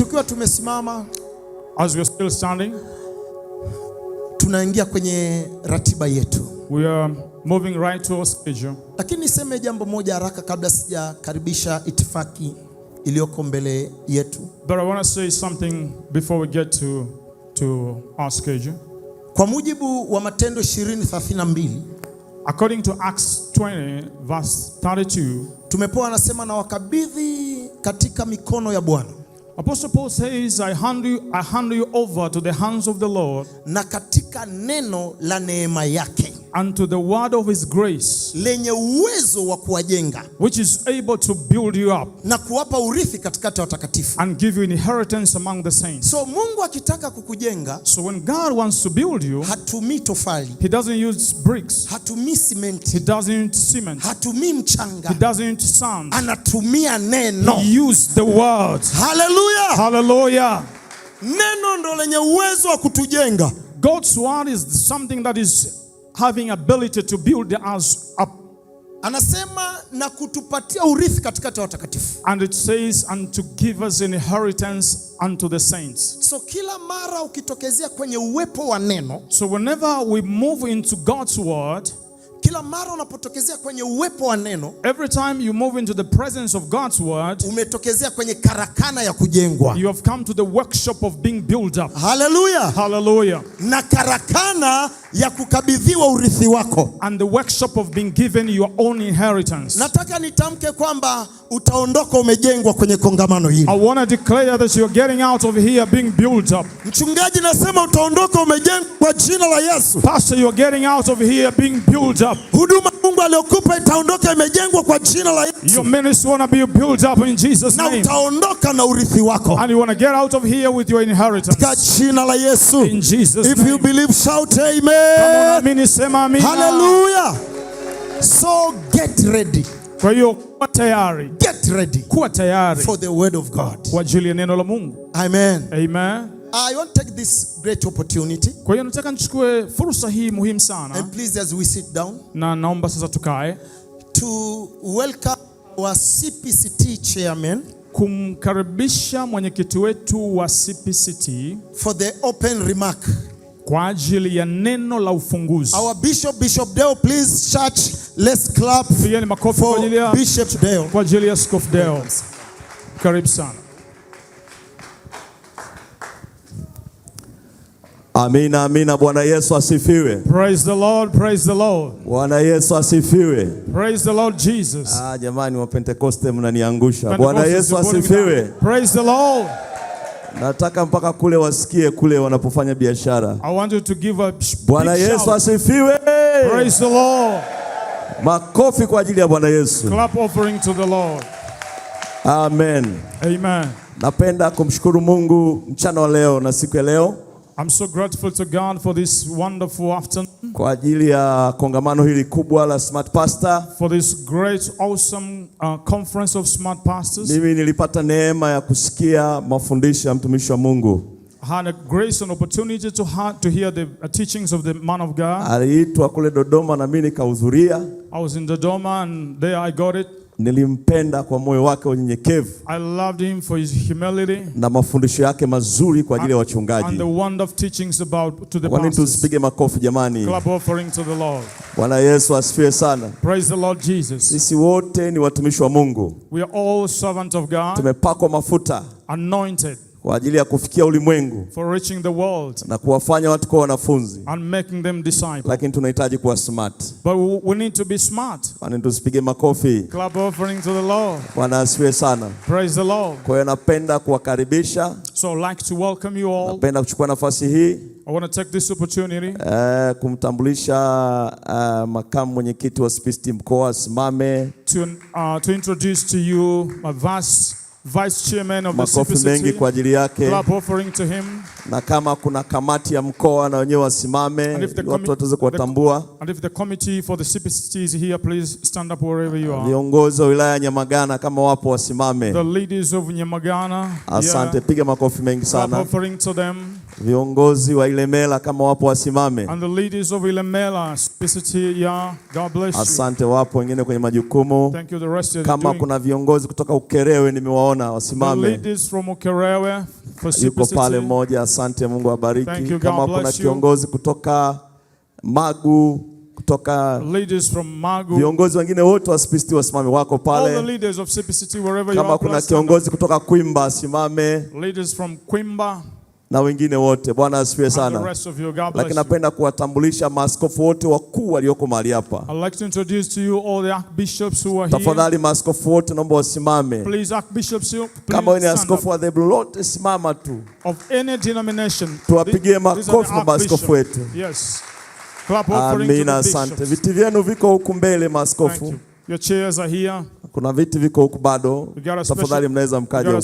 Tukiwa tumesimama, as we are still standing, tunaingia kwenye ratiba yetu. we are moving right to our schedule. Lakini niseme jambo moja haraka kabla sijakaribisha itifaki iliyoko mbele yetu. But I want to say something before we get to our schedule. Kwa mujibu wa Matendo 20:32, According to Acts 20 verse 32, tumepewa anasema na wakabidhi katika mikono ya Bwana. Apostle Paul says, I hand you over to the hands of the Lord, Na katika neno la neema yake, and to the word of his grace, lenye uwezo wa kuwajenga which is able to build you up na kuwapa urithi katikati ya watakatifu. and give you inheritance among the saints. So Mungu akitaka kukujenga, So when God wants to build you, hatumii tofali, he doesn't use bricks, hatumii simenti, he doesn't use cement, hatumii mchanga, he doesn't use sand. anatumia neno. He used the word. Haleluya! Hallelujah. Neno ndo lenye uwezo wa kutujenga. God's word is something that is having ability to build us up. Anasema na kutupatia urithi katikati ya watakatifu. And it says, and to give us an inheritance unto the saints. So kila mara ukitokezea kwenye uwepo wa neno, So whenever we move into God's word, kila mara unapotokezea kwenye uwepo wa neno, every time you move into the presence of God's word, umetokezea kwenye karakana ya kujengwa. you have come to the workshop of being built up. Haleluya! Hallelujah. Na karakana ya kukabidhiwa urithi wako. And the workshop of being given your own inheritance. Nataka nitamke kwamba utaondoka umejengwa kwenye kongamano hili. I want to declare that you're getting out of here being built up. Mchungaji, nasema utaondoka umejengwa kwa jina la Yesu. Pastor, you're getting out of here being built up. Huduma Mungu aliyokupa itaondoka imejengwa kwa jina la Yesu. Your ministry want to be built up in Jesus' Na name. utaondoka na urithi wako. And you want to get out of here with your inheritance. Kwa jina la Yesu. In Jesus' If name. you believe, shout amen. Come on, amini, sema amina. Hallelujah. So get ready. Kwa hiyo kuwa tayari. Get ready Kuwa tayari for the word of God. kwa ajili ya neno la Mungu. Amen. Amen. I want to take this great opportunity. Kwa hiyo nataka nichukue fursa hii muhimu sana, And please, as we sit down, na naomba sasa tukae, to welcome our CPCT chairman kumkaribisha mwenyekiti wetu wa CPCT for the open remark. kwa ajili ya neno la ufunguzi. Our Bishop Deo, please church, let's clap Pigeni makofi kwa for ajili ya Bishop Deo. kwa ajili ya Askofu Deo. Karibu sana. Amina, amina. Bwana Yesu asifiwe. Praise the Lord, praise the Lord. Bwana Yesu asifiwe. Praise the Lord Jesus. Jamani wa Pentecoste mnaniangusha. Bwana Yesu asifiwe. Praise the Lord. Nataka mpaka kule wasikie kule wanapofanya biashara. I want you to give a Bwana big Yesu shout. asifiwe. Praise the Lord. Makofi kwa ajili ya Bwana Yesu. Clap offering to the Lord. Amen. Amen. Napenda kumshukuru Mungu mchana wa leo na siku ya leo. I'm so grateful to God for this wonderful afternoon. Kwa ajili ya kongamano hili kubwa la Smart Pastor. For this great, awesome conference of smart pastors. Mimi nilipata neema ya kusikia mafundisho ya mtumishi wa Mungu. I had a grace and opportunity to hear the teachings of the man of God. Aliitwa kule Dodoma na mimi nikahudhuria. I was in Dodoma and there I got it. Nilimpenda kwa moyo wake unyenyekevu. I loved him for his humility. Na mafundisho yake mazuri kwa ajili ya wachungaji. And the wonderful teachings to the Kwa nini pastors. tusipige makofi jamani? Clap offering to the Lord. Bwana Yesu asifiwe sana. Praise the Lord Jesus. Sisi wote ni watumishi wa Mungu. We are all servants of God. Tumepakwa mafuta Anointed kwa ajili ya kufikia ulimwengu for reaching the world na kuwafanya watu kuwa wanafunzi. and making them disciples. Lakini tunahitaji kuwa smart. But we need to be smart. Kwa nini tusipige makofi? Clap offering to the Lord. Bwana asifiwe sana. Praise the Lord. Kwa hiyo napenda kuwakaribisha. So I'd like to welcome you all. Napenda kuchukua nafasi hii I want to take this opportunity kumtambulisha makamu mwenyekiti wa CPCT mkoa asimame. To introduce to you my Vice Chairman of the Makofi mengi CPCT. kwa ajili yake. Clap offering to him. Na kama kuna kamati ya mkoa na wenyewe wasimame watu wataweza kuwatambua. And if the committee for the CPCT is here, please stand up wherever you are. Viongozi wa wilaya ya Nyamagana kama wapo wasimame. The leaders of Nyamagana. Asante, piga makofi mengi sana. Clap offering to them. Viongozi wa Ilemela kama wapo wasimame. And the leaders of Ilemela, Simplicity, yeah, God bless you. Asante, wapo wengine kwenye majukumu. Thank you, the rest of kama kuna viongozi kutoka Ukerewe nimewaona wasimame. The leaders from Ukerewe for Simplicity. Yuko pale mmoja, asante, Mungu abariki. Kama kuna kiongozi kutoka Magu, kutoka leaders from Magu, viongozi wengine wote wa Simplicity wasimame, wako pale. All the leaders of Simplicity wherever you are. Kama kuna kiongozi kutoka Kwimba simame. Leaders from Kwimba na wengine wote. Bwana asifiwe sana. Lakini napenda kuwatambulisha maaskofu wote wakuu walioko mahali hapa. I'd like to introduce to you all the archbishops who are here. Tafadhali maaskofu wote naomba wasimame. Please, archbishops, please. Kama wewe ni askofu wa dhehebu lolote simama tu. Of any denomination. Tuwapigie makofi kwa maaskofu wetu. Yes. Clap offering to the bishops. Asante. Viti vyenu viko huku mbele maaskofu. Your chairs are here. Kuna viti viko huku bado. Tafadhali mnaweza mkaja.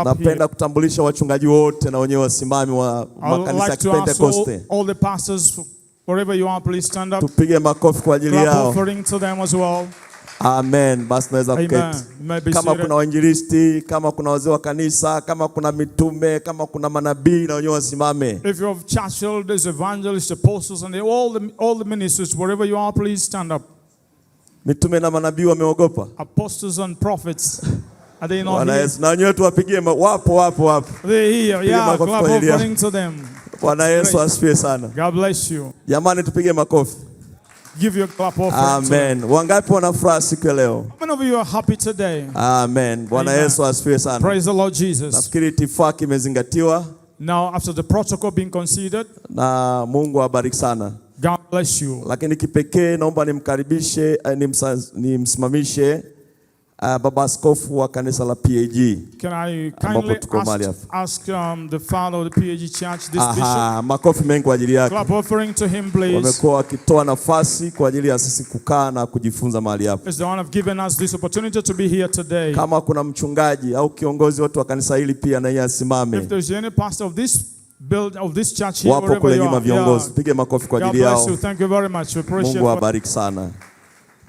Napenda kutambulisha wachungaji wote na wenyewe wasimami wa makanisa ya Pentecoste. All the pastors, wherever you are, please stand up. Tupige makofi kwa ajili yao. Clap offering to them as well. Amen. Basi naweza kuketi. Kama kuna wainjilisti, kama kuna wazee wa kanisa, kama kuna mitume, kama kuna manabii na wenyewe wasimame. If you have church elders, evangelists, apostles and all the ministers, wherever you are, please stand up. Mitume na manabii wameogopa. Apostles and prophets, are they not here? Na wenyewe tuwapigie, wapo. They here, yeah, clap offering to them. Bwana Yesu asifiwe sana. God bless you. Jamani tupige makofi. Give your clap offering. Amen. Wangapi wana furaha siku ya leo? How many of you are happy today? Amen. Bwana Yesu asifiwe sana. Praise the Lord Jesus. Nafikiri itifaki imezingatiwa. Now after the protocol being considered, na Mungu abariki sana. God bless you. Lakini kipekee naomba nimkaribishe nimsimamishe baba askofu wa kanisa la PAG. Can I kindly ask the father of the PAG church, this bishop? Makofi mengi kwa ajili yake. Clap offering to him, please. Wamekuwa wakitoa nafasi kwa ajili ya sisi kukaa na kujifunza mahali hapa. Is the one have given us this opportunity to be here today. Kama kuna mchungaji au kiongozi wote wa kanisa hili pia na yeye asimame. If there's any pastor of this church here, wapo kule nyuma viongozi, pige makofi kwa ajili yao. God bless you. Thank you very much. We appreciate. Mungu awabariki sana.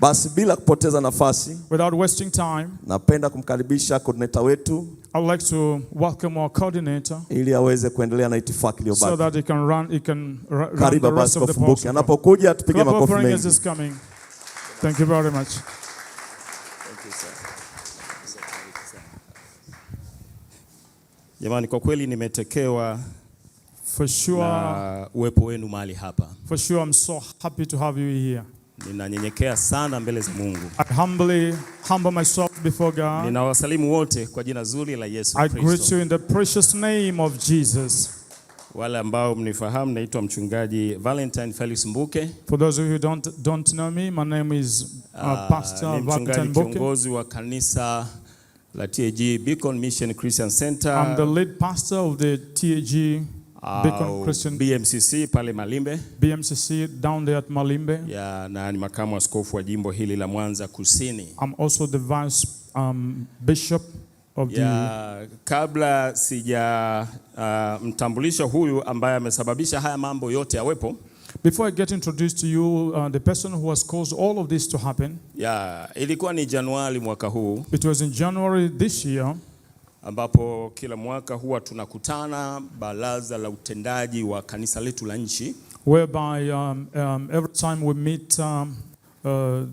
Basi bila kupoteza nafasi, without wasting time, napenda kumkaribisha coordinator wetu. I would like to welcome our coordinator ili aweze kuendelea na itifaki iliyobaki. So that he can run the rest of the protocol. Anapokuja tupige makofi mengi. Thank you very much. Thank you, sir. Jamani, kwa kweli nimetekewa for sure na uwepo wenu mahali hapa. For sure, I'm so happy to have you here. Ninanyenyekea sana mbele za Mungu. I humble myself before God. Ninawasalimu wote kwa jina zuri la Yesu Kristo. I greet you in the precious name of Jesus. Wale ambao mnifahamu, naitwa mchungaji Valentine Felix Mbuke. For those of you who don't know me, my name is Pastor Valentine Mbuke. Kiongozi wa kanisa la TAG Beacon Mission Christian Center. I'm the lead pastor of the TAG Beacon Christian BMCC pale Malimbe. BMCC down there at Malimbe. Ya, na ni makamu askofu wa jimbo hili la Mwanza Kusini. I'm also the vice bishop of the. Kabla sija mtambulisha huyu ambaye amesababisha haya mambo yote yawepo. Before I get introduced to you, the person who has caused all of this to happen. Ilikuwa ni Januari mwaka huu. It was in January this year. Ambapo kila mwaka huwa tunakutana baraza la utendaji wa kanisa letu la nchi. Whereby every time we meet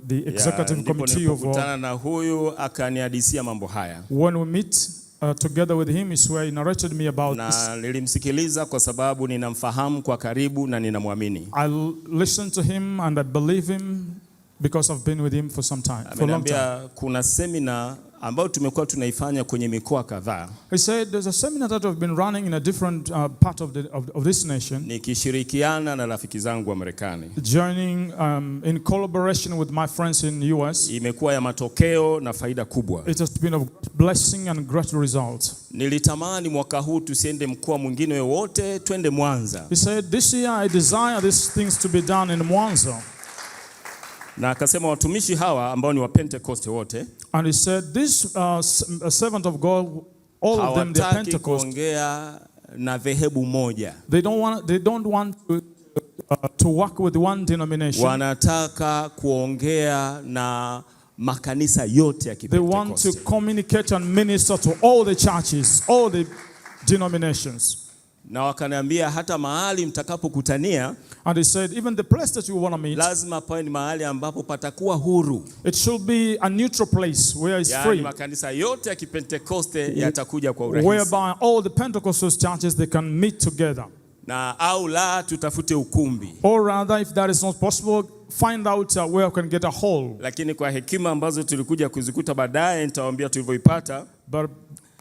the executive committee of. Kutana na huyu akanihadisia mambo haya. When we meet together with him is where he narrated me about this. Na nilimsikiliza kwa sababu ninamfahamu kwa karibu na ninamwamini. I listened to him and I believe him because I've been with him for some time. For a long time. Kuna seminar ambayo tumekuwa tunaifanya kwenye mikoa kadhaa. He said there's a seminar that we've been running in a different part of this nation. Nikishirikiana na rafiki zangu wa Marekani. Joining in collaboration with my friends in US. Imekuwa ya matokeo na faida kubwa. It has been a blessing and great result. Nilitamani mwaka huu tusiende mkoa mwingine wote, twende Mwanza. He said this year I desire these things to be done in Mwanza. Na akasema watumishi hawa ambao ni wa Pentecost wote. And he said this servant of God, all of them, they are Pentecost. Kuongea na dhehebu moja. They don't want to work with one denomination. Wanataka kuongea na makanisa yote ya Kipentekoste. They want to communicate and minister to all the churches, all the denominations. Na wakaniambia hata mahali mtakapokutania, and they said even the place that you want to meet, lazima pawe ni mahali ambapo patakuwa huru. It should be a neutral place where it's free. Makanisa yote ya Kipentekoste yatakuja kwa urahisi. Whereby all the Pentecostal churches they can meet together. Na au la tutafute ukumbi. Or rather, if that is not possible, find out where we can get a hall. Lakini kwa hekima ambazo tulikuja kuzikuta baadaye, nitawaambia tulivyoipata. But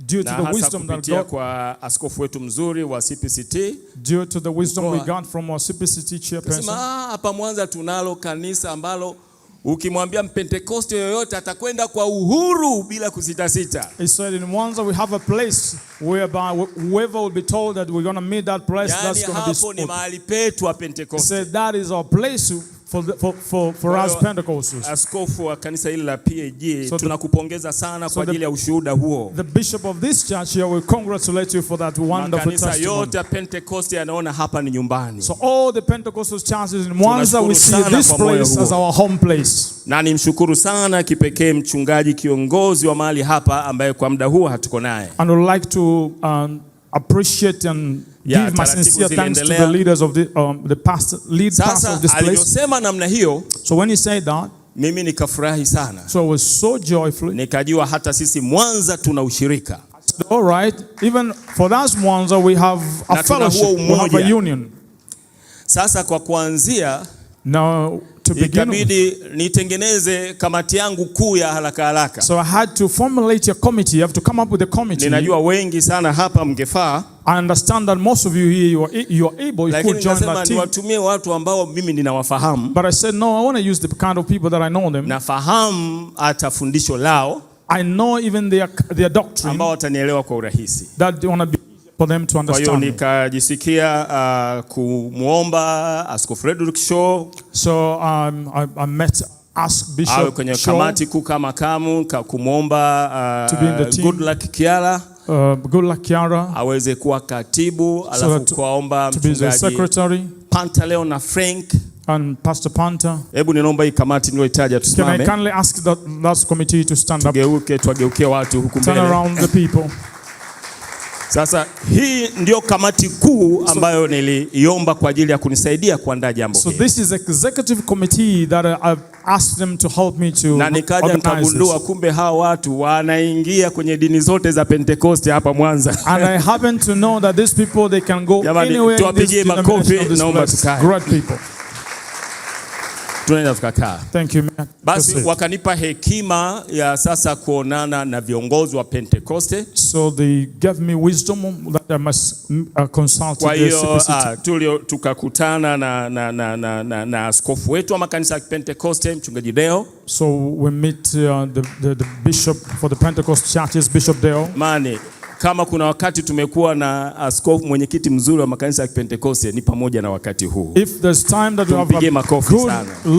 due to the wisdom that God, kwa askofu wetu mzuri wa CPCT, due to the wisdom we got from our CPCT chairperson, hapa Mwanza tunalo kanisa ambalo ukimwambia Mpentekoste yoyote atakwenda kwa uhuru bila kusitasita. He said in Mwanza we have a place whereby whoever will be told that we're going to meet that place, that's going to be hapo ni mahali petu wa Pentekoste. He said that is our place for us Pentecostals. Askofu wa kanisa hili la PAG, tunakupongeza sana kwa ajili ya ushuhuda huo. The bishop of this church here will congratulate you for that wonderful testimony. Kanisa yote ya Pentecost yanaona hapa ni nyumbani. So all the Pentecostal churches in Mwanza, we see this place as our home place. Na nimshukuru sana kipekee mchungaji kiongozi wa mahali hapa ambaye kwa muda huu hatuko naye. And I would like to appreciate and give my sincere thanks to the leaders of the pastor of this place. Aliyosema namna hiyo, so when he said that, mimi nikafurahi sana. So I was so joyful. Nikajua hata sisi Mwanza tuna ushirika. All right, even for us Mwanza we have a fellowship, we have a union. Sasa kwa kuanzia, now to begin, ikabidi nitengeneze kamati yangu kuu ya haraka. So I had to formulate a committee. I have to come up with a committee. Ninajua wengi sana hapa mngefaa. I understand that most of you here you are able, you could join that team. Niwatumie watu ambao mimi ninawafahamu. But I said no, I want to use the kind of people that I know them. Nafahamu hata fundisho lao. I know even their doctrine. Ambao watanielewa kwa urahisi. That they want to be for them to understand. Kwa hiyo nikajisikia kumuomba Askofu Frederick Shaw. So I met Bishop Shaw kwenye kamati kuu kama makamu, kumuomba Goodluck Kiara. Goodluck Kiara aweze kuwa katibu, alafu kuomba mchungaji Pantaleo na Frank and Pastor Panta. Hebu niomba hii kamati niliyoitaja tusimame. Can I kindly ask that committee to stand up? Tugeuke watu huku mbele. Turn around the people. Sasa hii ndio kamati kuu ambayo niliiomba kwa ajili ya kunisaidia kuandaa jambo hili. So this is executive committee that I've asked them to help me to na nikaja nikagundua kumbe hawa watu wanaingia kwenye dini zote za Pentecost hapa Mwanza. And I happen to know that these people they can go anywhere in this denomination. Naomba tukae. Great people. Tunaweza tukakaa. Thank you. Basi wakanipa hekima ya sasa kuonana na viongozi wa Pentecoste. So they gave me wisdom that I must consult the CPCT. Tukakutana na askofu wetu wa makanisa ya Pentecoste, mchungaji Deo. So we meet the bishop for the Pentecost churches, Bishop Deo. Kama kuna wakati tumekuwa na askofu mwenyekiti mzuri wa makanisa ya Pentecoste ni pamoja na wakati huu. If there's time that we have a good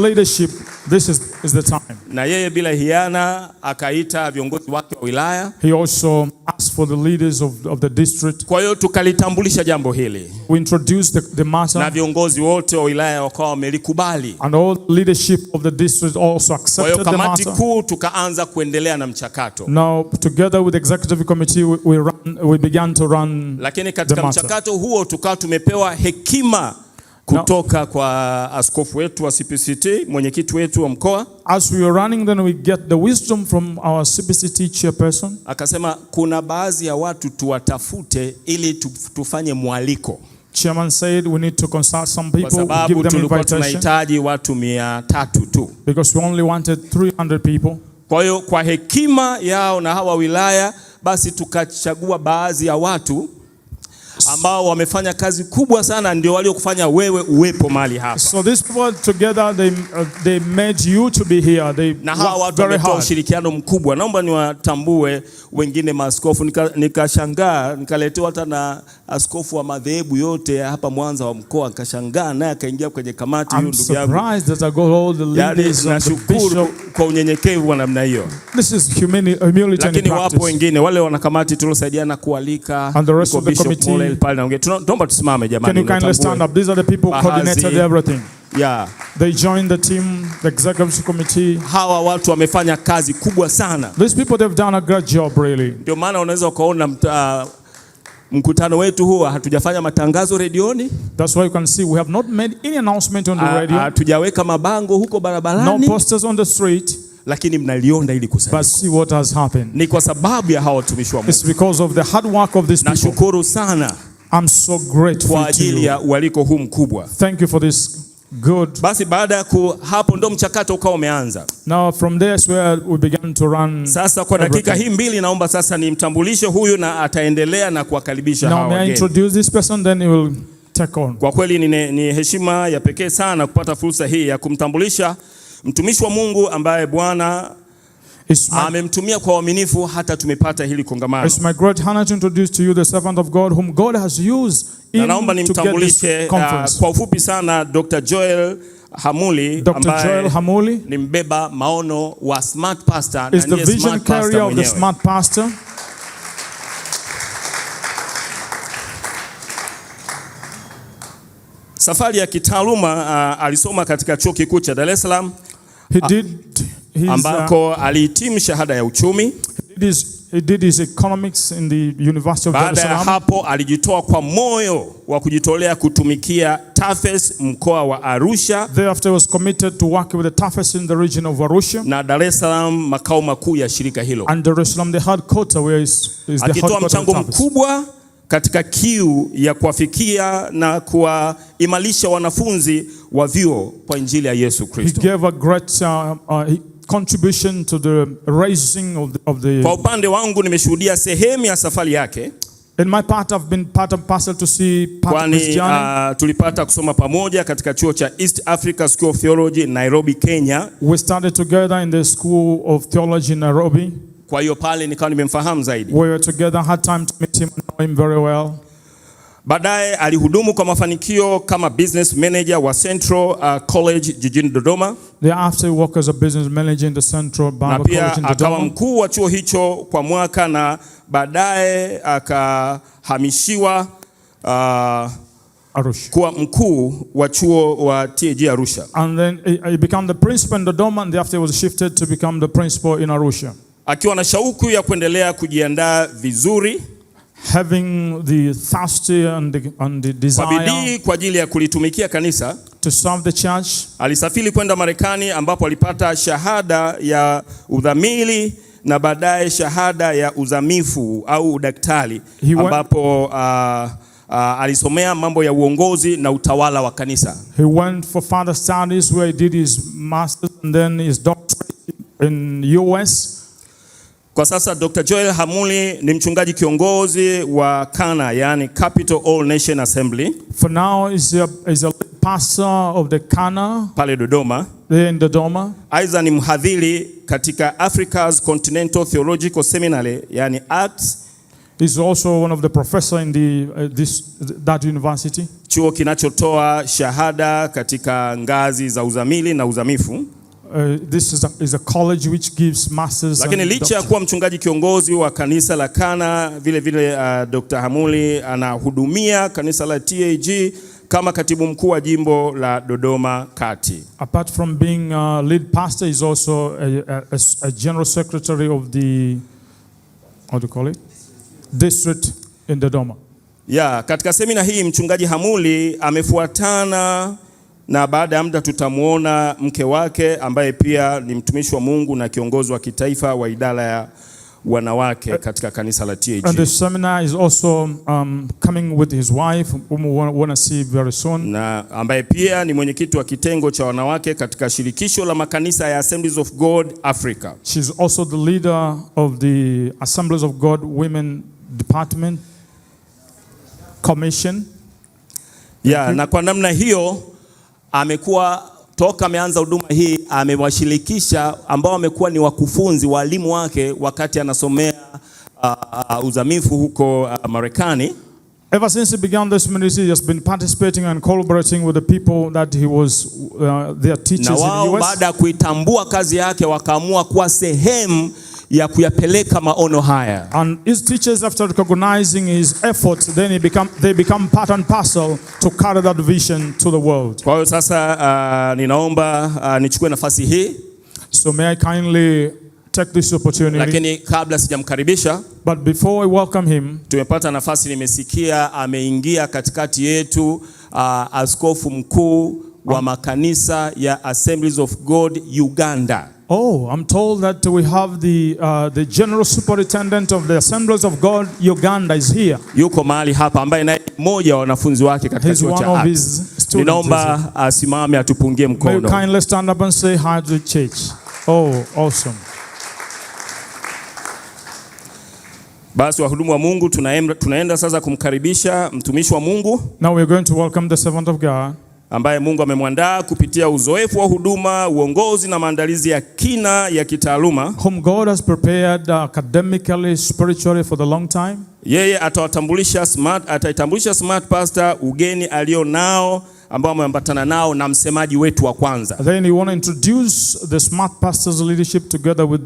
leadership, this is the time. Na yeye bila hiana akaita viongozi wake wa wilaya. He also asked for the leaders of the district. Kwa hiyo tukalitambulisha jambo hili. We introduced the matter. Na viongozi wote wa wilaya wakawa wamelikubali. And all leadership of the district also accepted the matter. Kwa hiyo kamati kuu tukaanza kuendelea na mchakato. Now together with the executive committee we began to run. Lakini katika mchakato huo tukawa tumepewa hekima kutoka kwa askofu wetu wa CPCT, mwenyekiti wetu wa mkoa. As we were running, then we get the wisdom from our CPCT chairperson. Akasema kuna baadhi ya watu tuwatafute ili tufanye mwaliko. Chairman said we need to consult some people, give them invitation. Tulikuwa tunahitaji watu 300 tu. Because we only wanted 300 people. Kwa hiyo kwa hekima yao na hawa wilaya basi tukachagua baadhi ya watu ambao wamefanya kazi kubwa sana, ndio waliokufanya wewe uwepo mahali hapa. So these people together they made you to be here. Na hawa watu wametoa ushirikiano mkubwa. Naomba niwatambue wengine maaskofu. Nikashangaa, nikaletewa hata na askofu wa madhehebu yote hapa Mwanza wa mkoa, nikashangaa naye akaingia kwenye kamati hiyo ndugu yangu. I'm surprised that I got all the leaders and the bishop. Kwa unyenyekevu wa namna hiyo. This is humility and practice. Lakini wapo wengine wale wanakamati tuliosaidiana kualika. And the rest of the committee. Tunaomba tusimame jamani. Can you kindly stand up? These are the people coordinated everything. Yeah. They joined the team, the executive committee. Hawa watu wamefanya kazi kubwa sana. These people, they've done a great job really. Ndio maana unaweza ukaona mkutano wetu huwa hatujafanya matangazo redioni. That's why you can see we have not made any announcement on the radio. Hatujaweka mabango huko barabarani. No posters on the street. Lakini mnaliona ili kusaidia. But see what has happened. Ni kwa sababu ya hao watumishi wa Mungu. It's because of the hard work of these people. Nashukuru sana. I'm so grateful kwa ajili ya ualiko huu mkubwa. Thank you for this good. Basi baada ya hapo ndo mchakato ukao umeanza. Now from there is where we began to run. Sasa kwa dakika hii mbili naomba sasa nimtambulishe huyu na ataendelea na kuwakaribisha hawa wageni. Now may I introduce this person then he will take on. Kwa kweli ni heshima ya pekee sana kupata fursa hii ya kumtambulisha mtumishi wa Mungu ambaye Bwana amemtumia kwa uaminifu hata tumepata hili kongamano. It's my great honor to introduce to you the servant of God whom God has used in naomba nimtambulishe kwa ufupi sana Dr. Joel Hamuli ambaye ni mbeba maono wa Smart Pastor na ndiye Smart Pastor of the Smart Pastor. Safari ya kitaaluma alisoma katika chuo kikuu cha Dar es Salaam. Ambako alihitimu shahada ya uchumi. He did his economics in the University of Dar es Salaam. Baada ya hapo alijitoa kwa moyo wa kujitolea kutumikia TAFES mkoa wa Arusha. Thereafter was committed to work with the TAFES in the region of Arusha. Na Dar es Salaam makao makuu ya shirika hilo. And Dar es Salaam the headquarters where is the headquarters. Akitoa mchango mkubwa katika kiu ya kuwafikia na kuwaimarisha wanafunzi wa vyuo kwa injili ya Yesu Kristo. He gave a great contribution to the raising of the. Kwa upande wangu nimeshuhudia sehemu ya safari yake. In my part I've been part and parcel to see part of his journey. Tulipata kusoma pamoja katika chuo cha East Africa School of Theology Nairobi, Kenya. We started together in the School of Theology in Nairobi. Kwa hiyo pale nikawa nimemfahamu zaidi. We were together, had time to meet him and know him very well. Baadaye alihudumu kwa mafanikio kama business manager wa Central College jijini Dodoma. Thereafter he worked as a business manager in the Central Bible College in Dodoma. Na pia akawa mkuu wa chuo hicho kwa mwaka na baadaye akahamishiwa Arusha. Kuwa mkuu wa chuo wa TAG Arusha. And then he became the principal in Dodoma and thereafter he was shifted to become the principal in Arusha. Akiwa na shauku ya kuendelea kujiandaa vizuri. Having the thirsty and the desire kwa ajili ya kulitumikia kanisa, to serve the church. Alisafiri kwenda Marekani ambapo alipata shahada ya udhamili na baadaye shahada ya uzamifu au udaktari ambapo alisomea mambo ya uongozi na utawala wa kanisa. He went for further studies where he did his master's and then his doctorate in US. Kwa sasa Dr. Joel Hamuli ni mchungaji kiongozi wa Kana, yani Capital All Nation Assembly. For now is a pastor of the Kana pale Dodoma. There in Dodoma. Aiza ni mhadhiri katika Africa's Continental Theological Seminary, yani ACTS. He's also one of the professor in that university. Chuo kinachotoa shahada katika ngazi za uzamili na uzamifu. This is a college which gives masters. Lakini licha ya kuwa mchungaji kiongozi wa kanisa la Kana, vile vile Dr. Hamuli anahudumia kanisa la TAG kama katibu mkuu wa jimbo la Dodoma Kati. Apart from being a lead pastor, he's also a general secretary of the, how do you call it, district in Dodoma. Katika semina hii mchungaji Hamuli amefuatana na baada ya muda tutamuona mke wake ambaye pia ni mtumishi wa Mungu na kiongozi wa kitaifa wa idara ya wanawake katika kanisa la TAG. And the seminar is also coming with his wife whom we want to see very soon. Na ambaye pia ni mwenyekiti wa kitengo cha wanawake katika shirikisho la makanisa ya Assemblies of God Africa. She's also the leader of the Assemblies of God Women Department Commission. Na kwa namna hiyo amekuwa toka ameanza huduma hii amewashirikisha ambao amekuwa ni wakufunzi walimu wake wakati anasomea uzamifu huko Marekani. Ever since he began this ministry, he has been participating and collaborating with the people that he was their teachers in the US. Baada ya kuitambua kazi yake wakaamua kuwa sehemu ya kuyapeleka maono haya. And his teachers, after recognizing his efforts, then they become part and parcel to carry that vision to the world. Kwa hiyo sasa ninaomba nichukue nafasi hii. So may I kindly take this opportunity. Lakini kabla sijamkaribisha, but before I welcome him, tumepata nafasi, nimesikia ameingia katikati yetu askofu mkuu wa makanisa ya Assemblies of God Uganda. Oh, I'm told that we have the general superintendent of the Assemblies of God Uganda is here. Yuko mahali hapa ambaye naye mmoja wa wanafunzi wake katika chuo cha Acts. Ninaomba asimame atupungie mkono. May you kindly stand up and say hi to the church. Oh, awesome. Basi wahudumu wa Mungu, tunaenda sasa kumkaribisha mtumishi wa Mungu. Now we're going to welcome the servant of God, ambaye Mungu amemwandaa kupitia uzoefu wa huduma, uongozi na maandalizi ya kina ya kitaaluma. Whom God has prepared academically, spiritually for the long time. Yeye ataitambulisha Smart Pastor ugeni alio nao ambao ameambatana nao na msemaji wetu wa kwanza. Then you want to introduce the Smart Pastors leadership together with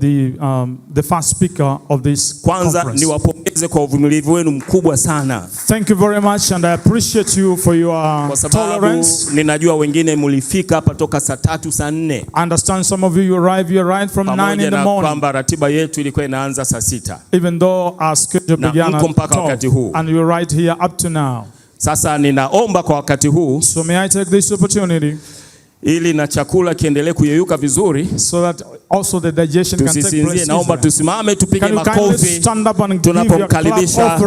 the first speaker of this kwanza conference. Niwapongeze kwa uvumilivu wenu mkubwa sana. Thank you very much and I appreciate you for your tolerance. Ninajua wengine mlifika hapa toka saa 3 saa 4. I understand some of you arrived from 9 in the morning. Kwamba ratiba yetu ilikuwa inaanza saa 6. Even though our schedule began at 12, and you're right here up to now. Sasa ninaomba kwa wakati huu, so may I take this opportunity, ili na chakula kiendelee kuyeyuka vizuri, so that also the digestion can take place. Naomba tusimame tupige makofi tunapomkaribisha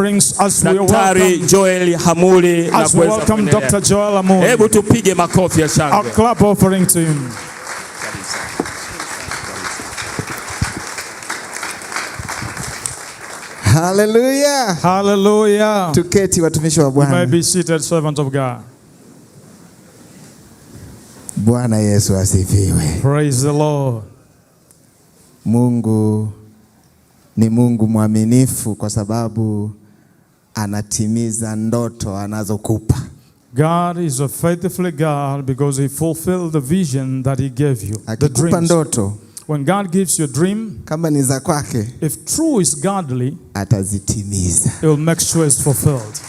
Daktari Joel Hamuli na kuweza kuendelea. Dr. Joel Hamuli. Hebu tupige makofi ya shangwe. A clap offering to him. Hallelujah. Hallelujah. Tuketi watumishi wa Bwana. You may be seated, servant of God. Bwana Yesu asifiwe. Praise the Lord. Mungu ni Mungu mwaminifu kwa sababu anatimiza ndoto anazokupa. God is a faithful God because he fulfilled the vision that he gave you. The dreams. Ndoto. When God gives you a dream, kama ni za kwake, if true is godly, atazitimiza. He will make sure it's fulfilled.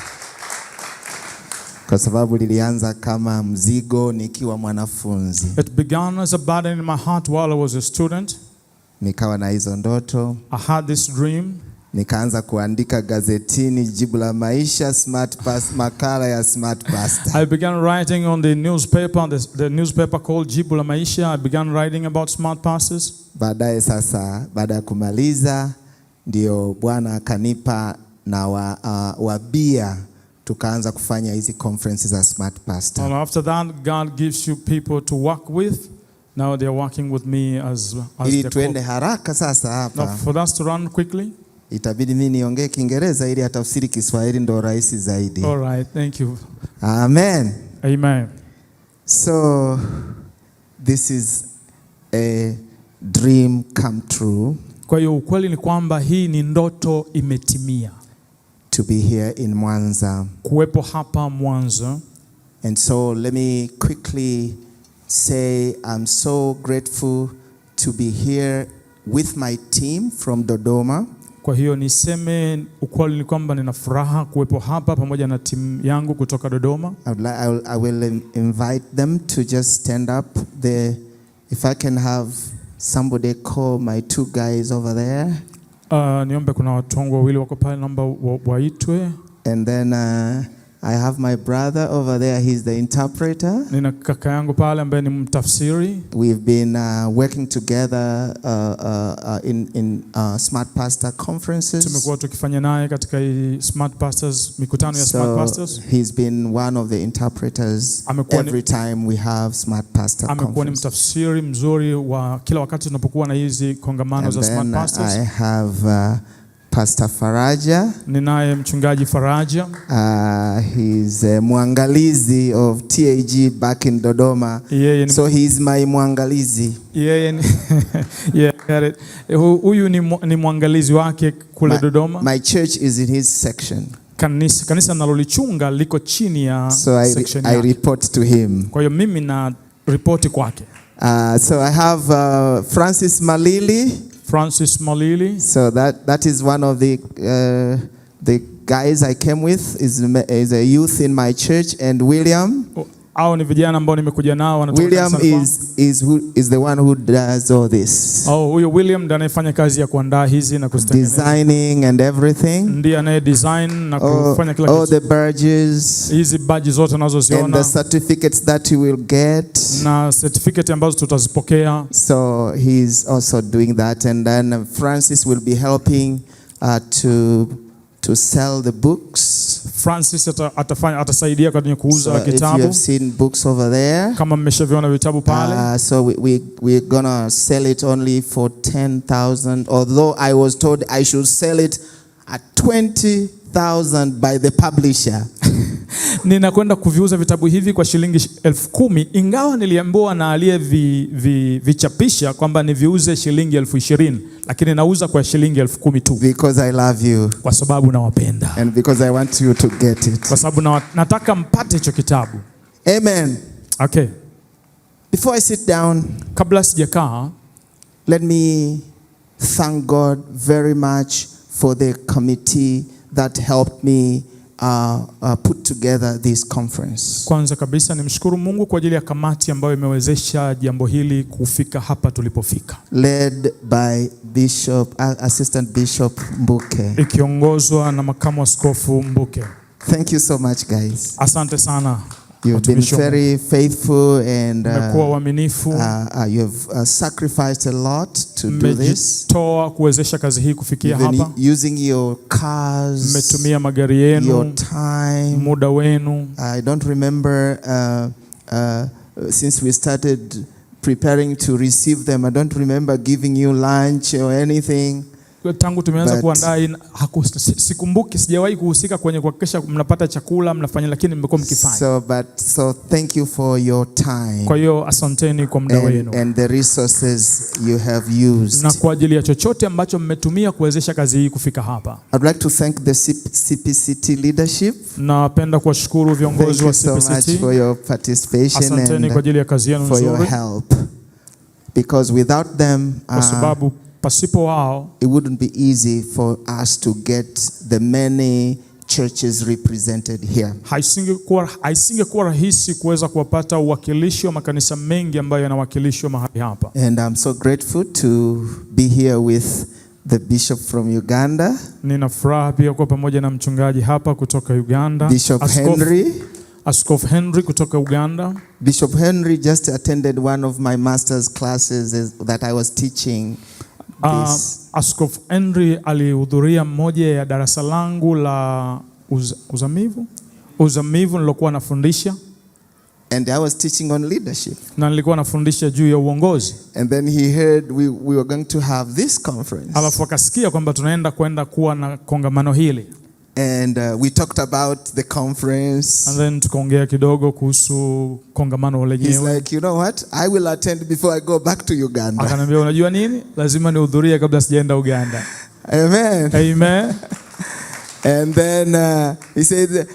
Kwa sababu lilianza kama mzigo nikiwa mwanafunzi. It began as a burden in my heart while I was a student. Nikawa na hizo ndoto. I had this dream. Nikaanza kuandika gazetini Jibu la Maisha, makala ya Smart Pastor. I began writing on the newspaper, the newspaper called Jibu la Maisha. I began writing about Smart Pastors. Baadaye sasa, baada ya kumaliza, ndio Bwana akanipa na wabia tukaanza kufanya hizi conferences za Smart Pastor. And after that, God gives you people to work with. Now they are working with me as ili tuende haraka sasa hapa. Now for us to run quickly, itabidi mimi niongee Kiingereza ili atafsiri Kiswahili ndo rahisi zaidi. All right, thank you. Amen. Amen. So this is a dream come true. Kwa hiyo ukweli ni kwamba hii ni ndoto imetimia. To be here in Mwanza. Kuwepo hapa Mwanza. And so let me quickly say I'm so grateful to be here with my team from Dodoma. Kwa hiyo niseme ukweli ni kwamba nina furaha kuwepo hapa pamoja na timu yangu kutoka Dodoma. I will invite them to just stand up there. If I can have somebody call my 2 guys over there. Niombe kuna watu wangu wawili wako pale naomba waitwe. And then I have my brother over there, he's the interpreter. Nina kaka yangu pale ambaye ni mtafsiri. We've been working together in Smart Pastor conferences. Tumekuwa tukifanya naye katika Smart Pastors, mikutano ya Smart Pastors. He's been one of the interpreters every time we have Smart Pastor conference. Amekuwa ni mtafsiri mzuri wa kila wakati tunapokuwa na hizi kongamano za Smart Pastors. I have Pastor Faraja. Ninaye mchungaji Faraja. He's mwangalizi of TAG back in Dodoma. So he's my mwangalizi. Yeah, got it. Huyu ni mwangalizi wake kule Dodoma. My church is in his section. Kanisa nalolichunga liko chini ya section yake. So I report to him. Kwa hiyo mimi na report kwake. So I have Francis Malili. So that is one of the guys I came with is a youth in my church, and William. au ni vijana ambao nimekuja nao wanatoka William is the one who does all this. Huyo William ndiye anayefanya kazi ya kuandaa hizi na kuzitengeneza. Designing and everything. Ndiye anaye design na kufanya kila kitu. All the badges. Hizi badges zote unazoziona. And the certificates that you will get. Na certificate ambazo tutazipokea. So he's also doing that, and then Francis will be helping to sell the books. Francis atasaidia kwenye kuuza kitabu. If you have seen books over there, kama mmeshaviona vitabu pale. So we're gonna sell it only for 10,000, although I was told I should sell it at 20,000 by the publisher. Ninakwenda kuviuza vitabu hivi kwa shilingi 10,000, ingawa niliambiwa na aliye vichapisha kwamba niviuze shilingi 20,000, lakini nauza kwa shilingi 10,000 tu. Because I love you. Kwa sababu nawapenda. And because I want you to get it. Kwa sababu nataka mpate hicho kitabu. Amen. Okay. Before I sit down, kabla sijakaa, let me thank God very much for the committee that helped me put together this conference. Kwanza kabisa nimshukuru Mungu kwa ajili ya kamati ambayo imewezesha jambo hili kufika hapa tulipofika. Led by Assistant Bishop Mbuke. Ikiongozwa na makamu askofu Mbuke. Thank you so much, guys. Asante sana. You've been very faithful and you have sacrificed a lot to do this. Kuwezesha kazi hii kufikia hapa. Using your cars, mmetumia magari yenu, your time, muda wenu. I don't remember since we started preparing to receive them, I don't remember giving you lunch or anything. Tangu tumeanza kuandaa sikumbuki, sijawahi kuhusika kwenye kuhakikisha mnapata chakula mnafanya, lakini mmekuwa mkifanya. So thank you for your time. Kwa hiyo asanteni kwa muda wenu. And the resources you have used. Na kwa ajili ya chochote ambacho mmetumia kuwezesha kazi hii kufika hapa. I'd like to thank the CPCT leadership. Napenda kuwashukuru viongozi wa CPCT. Thank you so much for your participation. Asanteni kwa ajili ya kazi yenu nzuri. For your help. Because without them, kwa sababu pasipo wao, it wouldn't be easy for us to get the many churches represented here. Haisingekuwa rahisi kuweza kuwapata uwakilishi wa makanisa mengi ambayo yanawakilishwa mahali hapa. And I'm so grateful to be here with the bishop from Uganda. Nina furaha pia kuwa pamoja na mchungaji hapa kutoka Uganda. Bishop Henry. Askofu Henry kutoka Uganda. Bishop Henry just attended one of my master's classes that I was teaching. Askofu Henry alihudhuria moja ya darasa langu la uzamivu nilokuwa nafundisha. And I was teaching on leadership. Na nilikuwa nafundisha juu ya uongozi. And then he heard we were going to have this conference. Alafu akasikia kwamba tunaenda kuwa na kongamano hili. And we talked about the conference. And then tukaongea kidogo kuhusu kongamano lenyewe. He's like, you know what? I will attend before I go back to Uganda. Akaniambia, unajua nini? Lazima nihudhurie kabla sijaenda Uganda. Amen. Amen. And then he said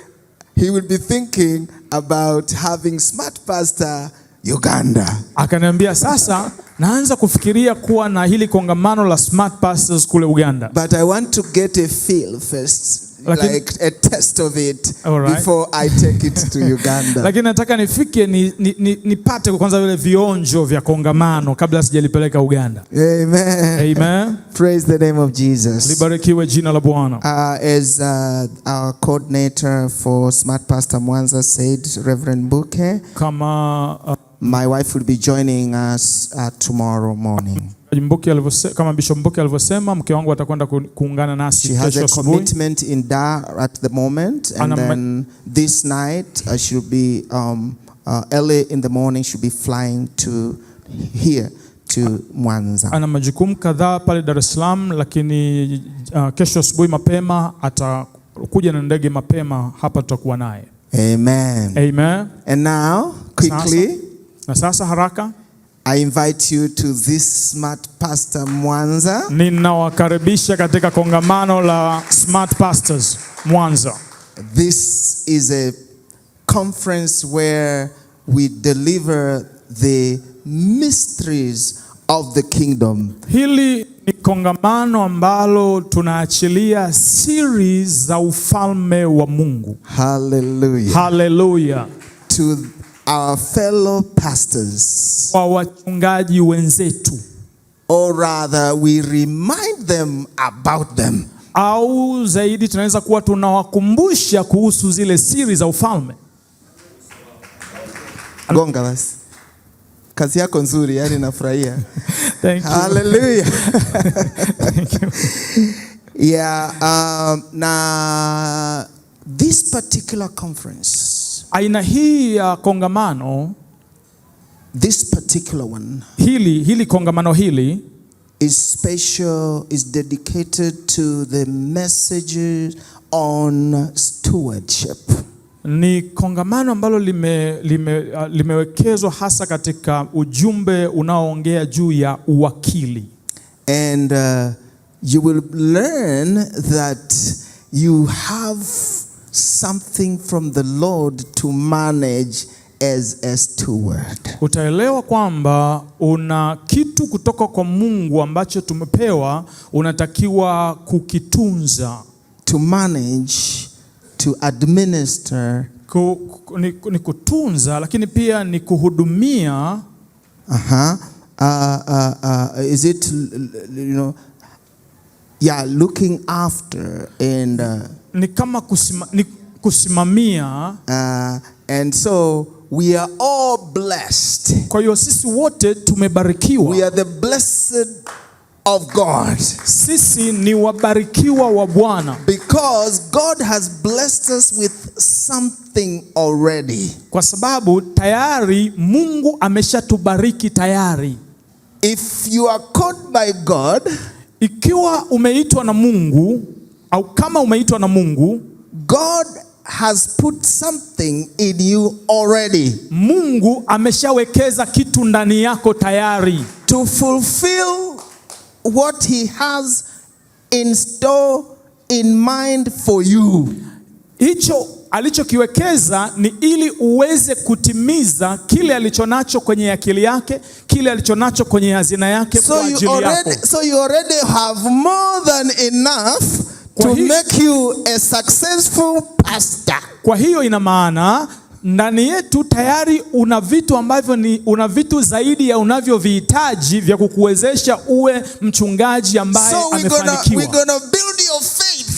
he will be thinking about having Smart Pastor Uganda. Akaniambia sasa naanza kufikiria kuwa na hili kongamano la Smart Pastors kule Uganda. But I want to get a feel first. Like a test of it before I take it to Uganda. Lakini nataka nifike nipate kwanza vile vionjo vya kongamano kabla sijalipeleka Uganda. Amen. Amen. Praise the name of Jesus. Libarikiwe jina la Bwana. As our coordinator for Smart Pastor Mwanza said, Reverend Mbuke, my wife will be joining us tomorrow morning. Kama Bishop Mbuke alivyosema, mke wangu atakwenda kuungana nasi kesho asubuhi. She has a commitment in Dar at the moment, and then this night she'll be early in the morning she'll be flying to here to Mwanza. Ana majukumu kadhaa pale Dar es Salaam, lakini kesho asubuhi mapema atakuja na ndege mapema hapa, tutakuwa naye. Amen. Amen. And now quickly, na sasa haraka, I invite you to this Smart Pastor Mwanza. Ninawakaribisha katika kongamano la Smart Pastors Mwanza. This is a conference where we deliver the mysteries of the kingdom. Hili ni kongamano ambalo tunaachilia siri za ufalme wa Mungu. Hallelujah. Hallelujah. our fellow pastors, kwa wachungaji wenzetu, or rather we remind them about them. Au zaidi tunaweza kuwa tunawakumbusha kuhusu zile siri za ufalme. Gonga basi. Kazi yako nzuri, yani nafurahia. Thank you. Hallelujah. Thank you. Yeah, na this particular conference, Aina hii ya kongamano, this particular one, hili kongamano hili is special, is dedicated to the messages on stewardship. ni kongamano ambalo limewekezwa hasa katika ujumbe unaoongea juu ya uwakili. And you will learn that you have something from the Lord to manage as a steward. Utaelewa kwamba una kitu kutoka kwa Mungu ambacho tumepewa, unatakiwa kukitunza. To manage, to administer. Ni kutunza, lakini pia ni kuhudumia. Is it, you know, yeah, looking after and ni kama kusimamia. And so we are all blessed. Kwa hiyo sisi wote tumebarikiwa. We are the blessed of God. Sisi ni wabarikiwa wa Bwana. Because God has blessed us with something already. Kwa sababu tayari Mungu ameshatubariki tayari. If you are called by God, ikiwa umeitwa na Mungu, au kama umeitwa na Mungu, God has put something in you already. Mungu ameshawekeza kitu ndani yako tayari. To fulfill what he has in store, in mind for you. Hicho alichokiwekeza ni ili uweze kutimiza kile alichonacho kwenye akili yake, kile alichonacho kwenye hazina yake kwa ajili yako. So you already have more than enough to make you a successful pastor. Kwa hiyo ina maana ndani yetu tayari una vitu ambavyo una vitu zaidi ya unavyovihitaji vya kukuwezesha uwe mchungaji ambaye amefanikiwa. We're gonna build your faith.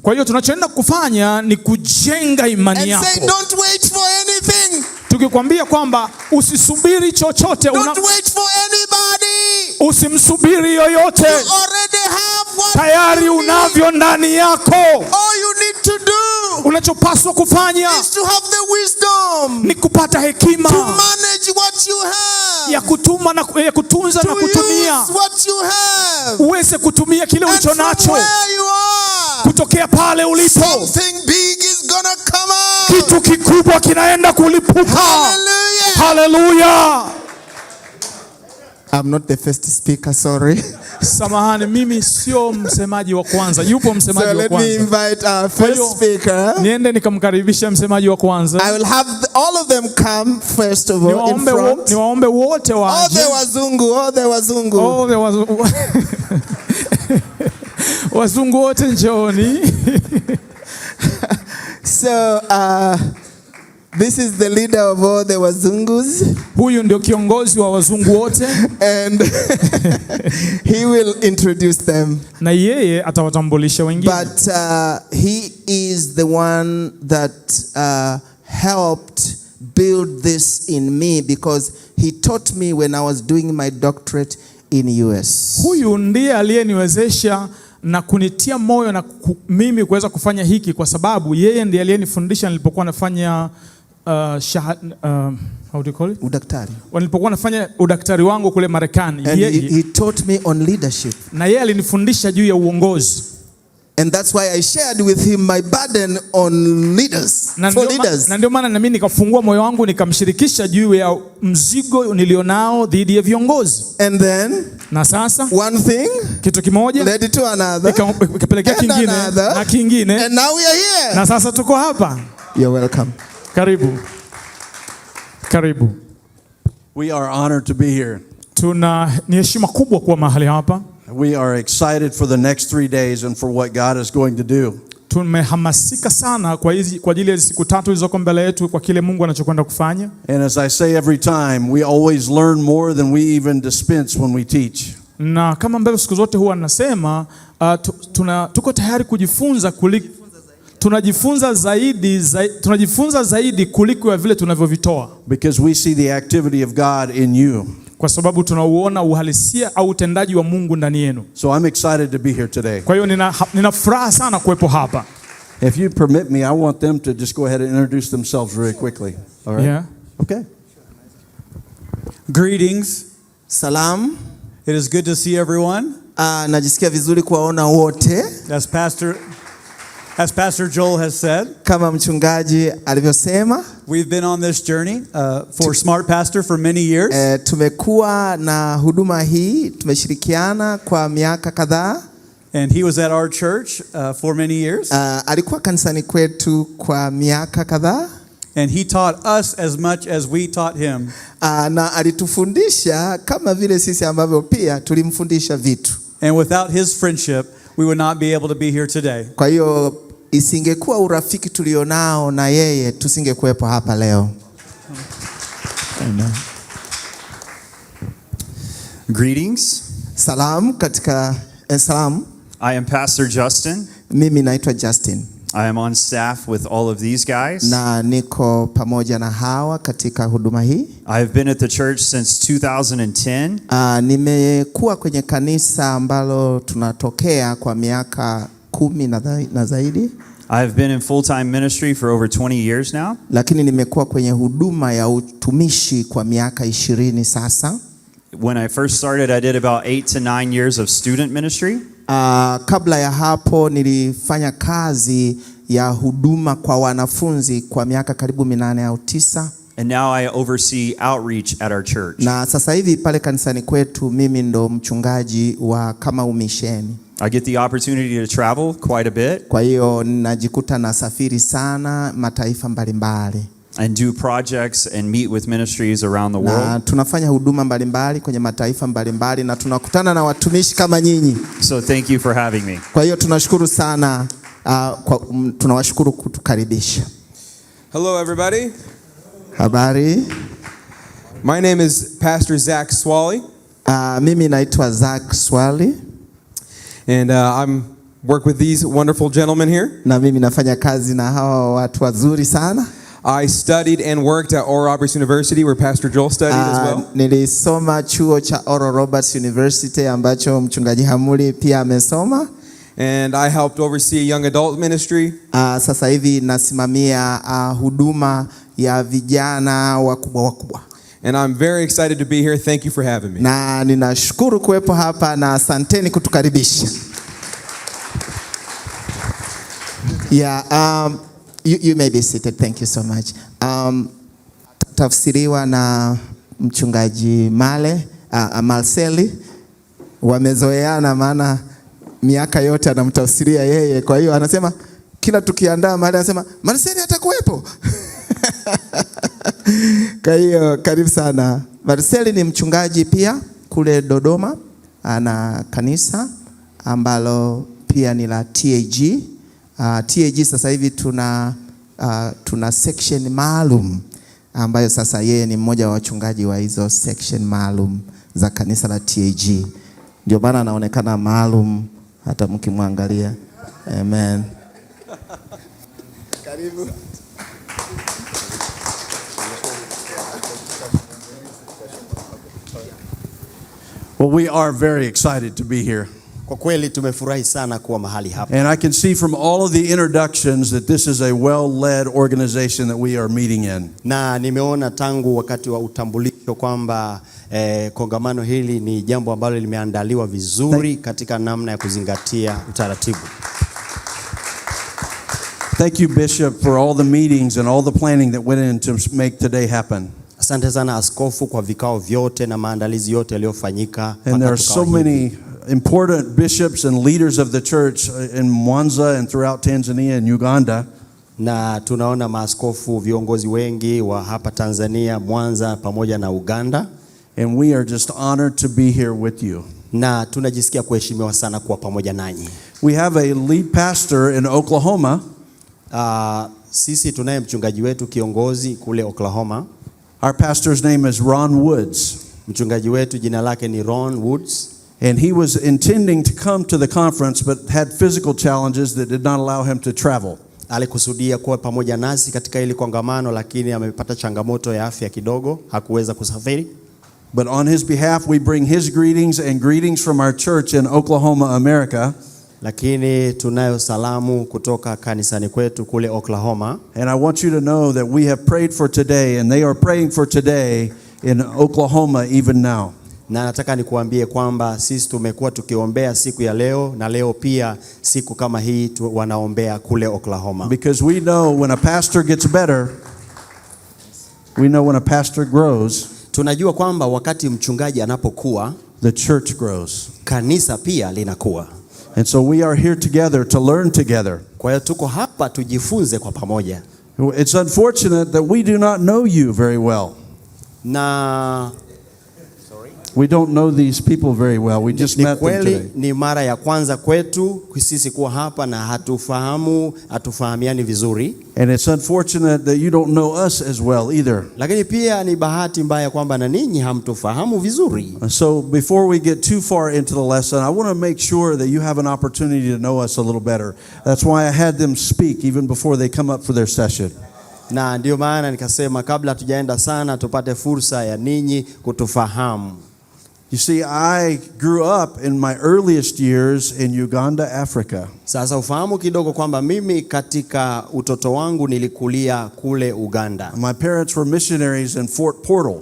Kwa hiyo tunachoenda kufanya ni kujenga imani yako. And say, don't wait for anything. Tukikwambia kwamba usisubiri chochote, don't wait for anybody. Usimsubiri yoyote. You already have what tayari unavyo ndani yako. All you need to do, unachopaswa kufanya, is to have the wisdom, ni kupata hekima, to manage what you have, ya kutunza na kutumia, use what you have, uweze kutumia kile ulicho nacho. Kutokea pale ulipo, something big is gonna come out. Kitu kikubwa kinaenda kulipuka. Hallelujah. Hallelujah. I'm not the first speaker, sorry. Samahani, mimi sio msemaji wa kwanza. Yupo msemaji wa kwanza. So let me invite our first speaker. Niende nikamkaribisha msemaji wa kwanza. I will have all of them come first of all in front. Niwaombe wote waje. All the wazungu, all the wazungu. All the wazungu. Wazungu wote njooni. So this is the leader of all the wazungus. Huyu ndio kiongozi wa wazungu wote. And he will introduce them. Na yeye atawatambulisha wengine. But he is the one that helped build this in me, because he taught me when I was doing my doctorate in US. Huyu ndiye aliyeniwezesha na kunitia moyo na mimi kuweza kufanya hiki, kwa sababu yeye ndiye aliyenifundisha nilipokuwa nafanya how do you call it? Udaktari. Nilipokuwa nafanya udaktari wangu kule Marekani. And he taught me on leadership. Na yeye alinifundisha juu ya uongozi. And that's why I shared with him my burden on leaders. For leaders. Na ndio maana na mimi nikafungua moyo wangu nikamshirikisha juu ya mzigo nilionao dhidi ya viongozi. And then, na sasa, one thing, kitu kimoja led to another, ikapelekea kingine na kingine. And now we are here. Na sasa tuko hapa. You're welcome. Karibu. Karibu. We are honored to be here. Ni heshima kubwa kuwa mahali hapa. We are excited for the next 3 days and for what God is going to do. tumehamasika sana kwa ajili ya siku 3 zilizoko mbele yetu kwa kile Mungu anachokwenda kufanya. And as I say every time, we always learn more than we even dispense when we teach. Na kama ambavyo siku zote huwa nasema tuko tayari kujifunza tunajifunza zaidi kuliko ya vile tunavyovitoa. Because we see the activity of God in you. Kwa sababu tunauona uhalisia au utendaji wa Mungu ndani yenu. So I'm excited to be here today. Kwa hiyo nina furaha sana kuwepo hapa. If you permit me, I want them to just go ahead and introduce themselves very quickly. All right? Yeah. Okay. Greetings. Salam. It is good to see everyone. Najisikia vizuri kuwaona wote. As Pastor Joel has said, kama mchungaji alivyosema, we've been on this journey for Smart Pastor for many years. Tumekuwa na huduma hii, tumeshirikiana kwa miaka kadhaa. And he was at our church for many years. Alikuwa kanisani kwetu kwa miaka kadhaa. And he taught us as much as we taught him. Na alitufundisha kama vile sisi ambavyo pia tulimfundisha vitu. And without his friendship, we would not be able to be here today. Kwa hiyo isingekuwa urafiki tulionao na yeye, tusingekuwepo hapa leo. Amen. Greetings. Salam salam. I am Pastor Justin. Mimi naitwa Justin. I am on staff with all of these guys. Na niko pamoja na hawa katika huduma hii. I have been at the church since 2010. Nimekuwa kwenye kanisa ambalo tunatokea kwa miaka 10 na zaidi. I have been in full-time ministry for over 20 years now. Lakini nimekuwa kwenye huduma ya utumishi kwa miaka 20 sasa. When I first started, I did about 8 to 9 years of student ministry. Kabla ya hapo nilifanya kazi ya huduma kwa wanafunzi kwa miaka karibu 8 au 9. And now I oversee outreach at our church. Na sasa hivi pale kanisani kwetu mimi ndo mchungaji wa kama umisheni. I get the opportunity to travel quite a bit. Kwa hiyo najikuta nasafiri sana mataifa mbalimbali. And do projects and meet with ministries around the world. Na tunafanya huduma mbalimbali kwenye mataifa mbalimbali na tunakutana na watumishi kama nyinyi. So thank you for having me. Kwa hiyo tunashukuru sana, tunawashukuru kutukaribisha. Hello everybody. Habari. My name is Pastor Zach Swally. Mimi naitwa Zach Swally. And I'm work with these wonderful gentlemen here. Na mimi nafanya kazi na hawa watu wazuri sana. I studied and worked at Oral Roberts University where Pastor Joel studied as well. Nilisoma chuo cha Oral Roberts University ambacho mchungaji Hamuli pia amesoma. And I helped oversee a young adult ministry. Sasa hivi nasimamia huduma ya vijana wakubwa. And I'm very excited to be here. Thank you for having me. Na ninashukuru kuwepo hapa na asanteni kutukaribisha. Yeah, you may be seated. Thank you so much. Tafsiriwa na mchungaji Marceli. Wamezoeana maana miaka yote anamtafsiria yeye. Kwa hiyo anasema kila tukiandaa mahali anasema Marceli atakuwepo. Kwa hiyo karibu sana. Marceli ni mchungaji pia kule Dodoma. Ana kanisa ambalo pia ni la TAG. TAG sasa hivi tuna section maalum ambayo sasa yeye ni mmoja wa wachungaji wa hizo section maalum za kanisa la TAG. Ndio maana anaonekana maalum hata mkimwangalia. Amen. Karibu. Well, we are very excited to be here. Kwa kweli tumefurahi sana kuwa mahali hapa. And I can see from all of the introductions that this is a well-led organization that we are meeting in. Na nimeona tangu wakati wa utambulisho kwamba kongamano hili ni jambo ambalo limeandaliwa vizuri katika namna ya kuzingatia utaratibu. Thank you, Bishop, for all the meetings and all the planning that went in to make today happen. Asante sana askofu kwa vikao vyote na maandalizi yote yaliyofanyika. And there are so many important bishops and leaders of the church in Mwanza and throughout Tanzania and Uganda. Na tunaona maaskofu viongozi wengi wa hapa Tanzania, Mwanza pamoja na Uganda. And we are just honored to be here with you. na tunajisikia kuheshimiwa sana kuwa pamoja nanyi. We have a lead pastor in Oklahoma. Sisi tunaye mchungaji wetu kiongozi kule Oklahoma. Our pastor's name is Ron Woods. Mchungaji wetu jina lake ni Ron Woods. And he was intending to come to the conference but had physical challenges that did not allow him to travel. Alikusudia kuwa pamoja nasi katika ile kongamano, lakini amepata changamoto ya afya kidogo, hakuweza kusafiri. But on his behalf we bring his greetings and greetings from our church in Oklahoma, America. Lakini tunayo salamu kutoka kanisani kwetu kule Oklahoma. And I want you to know that we have prayed for today and they are praying for today in Oklahoma even now. Na nataka nikuambie kwamba sisi tumekuwa tukiombea siku ya leo, na leo pia siku kama hii wanaombea kule Oklahoma. Because we know when a pastor gets better, we know when a pastor grows, tunajua kwamba wakati mchungaji anapokuwa, the church grows. Kanisa pia linakuwa. And so we are here together to learn together. Kwa hiyo tuko hapa tujifunze kwa pamoja. It's unfortunate that we do not know you very well. We don't know these people very well. We just met them today. Ni mara ya kwanza kwetu sisi kuwa hapa na hatufahamiani vizuri. And it's unfortunate that you don't know us as well either. Lakini pia ni bahati mbaya kwamba na ninyi hamtufahamu vizuri. So before we get too far into the lesson, I want to make sure that you have an opportunity to know us a little better. That's why I had them speak even before they come up for their session. Na ndio maana nikasema kabla tujaenda sana tupate fursa ya ninyi kutufahamu. You see, I grew up in my earliest years in Uganda, Africa. Sasa ufahamu kidogo kwamba mimi katika utoto wangu nilikulia kule Uganda. My parents were missionaries in Fort Portal.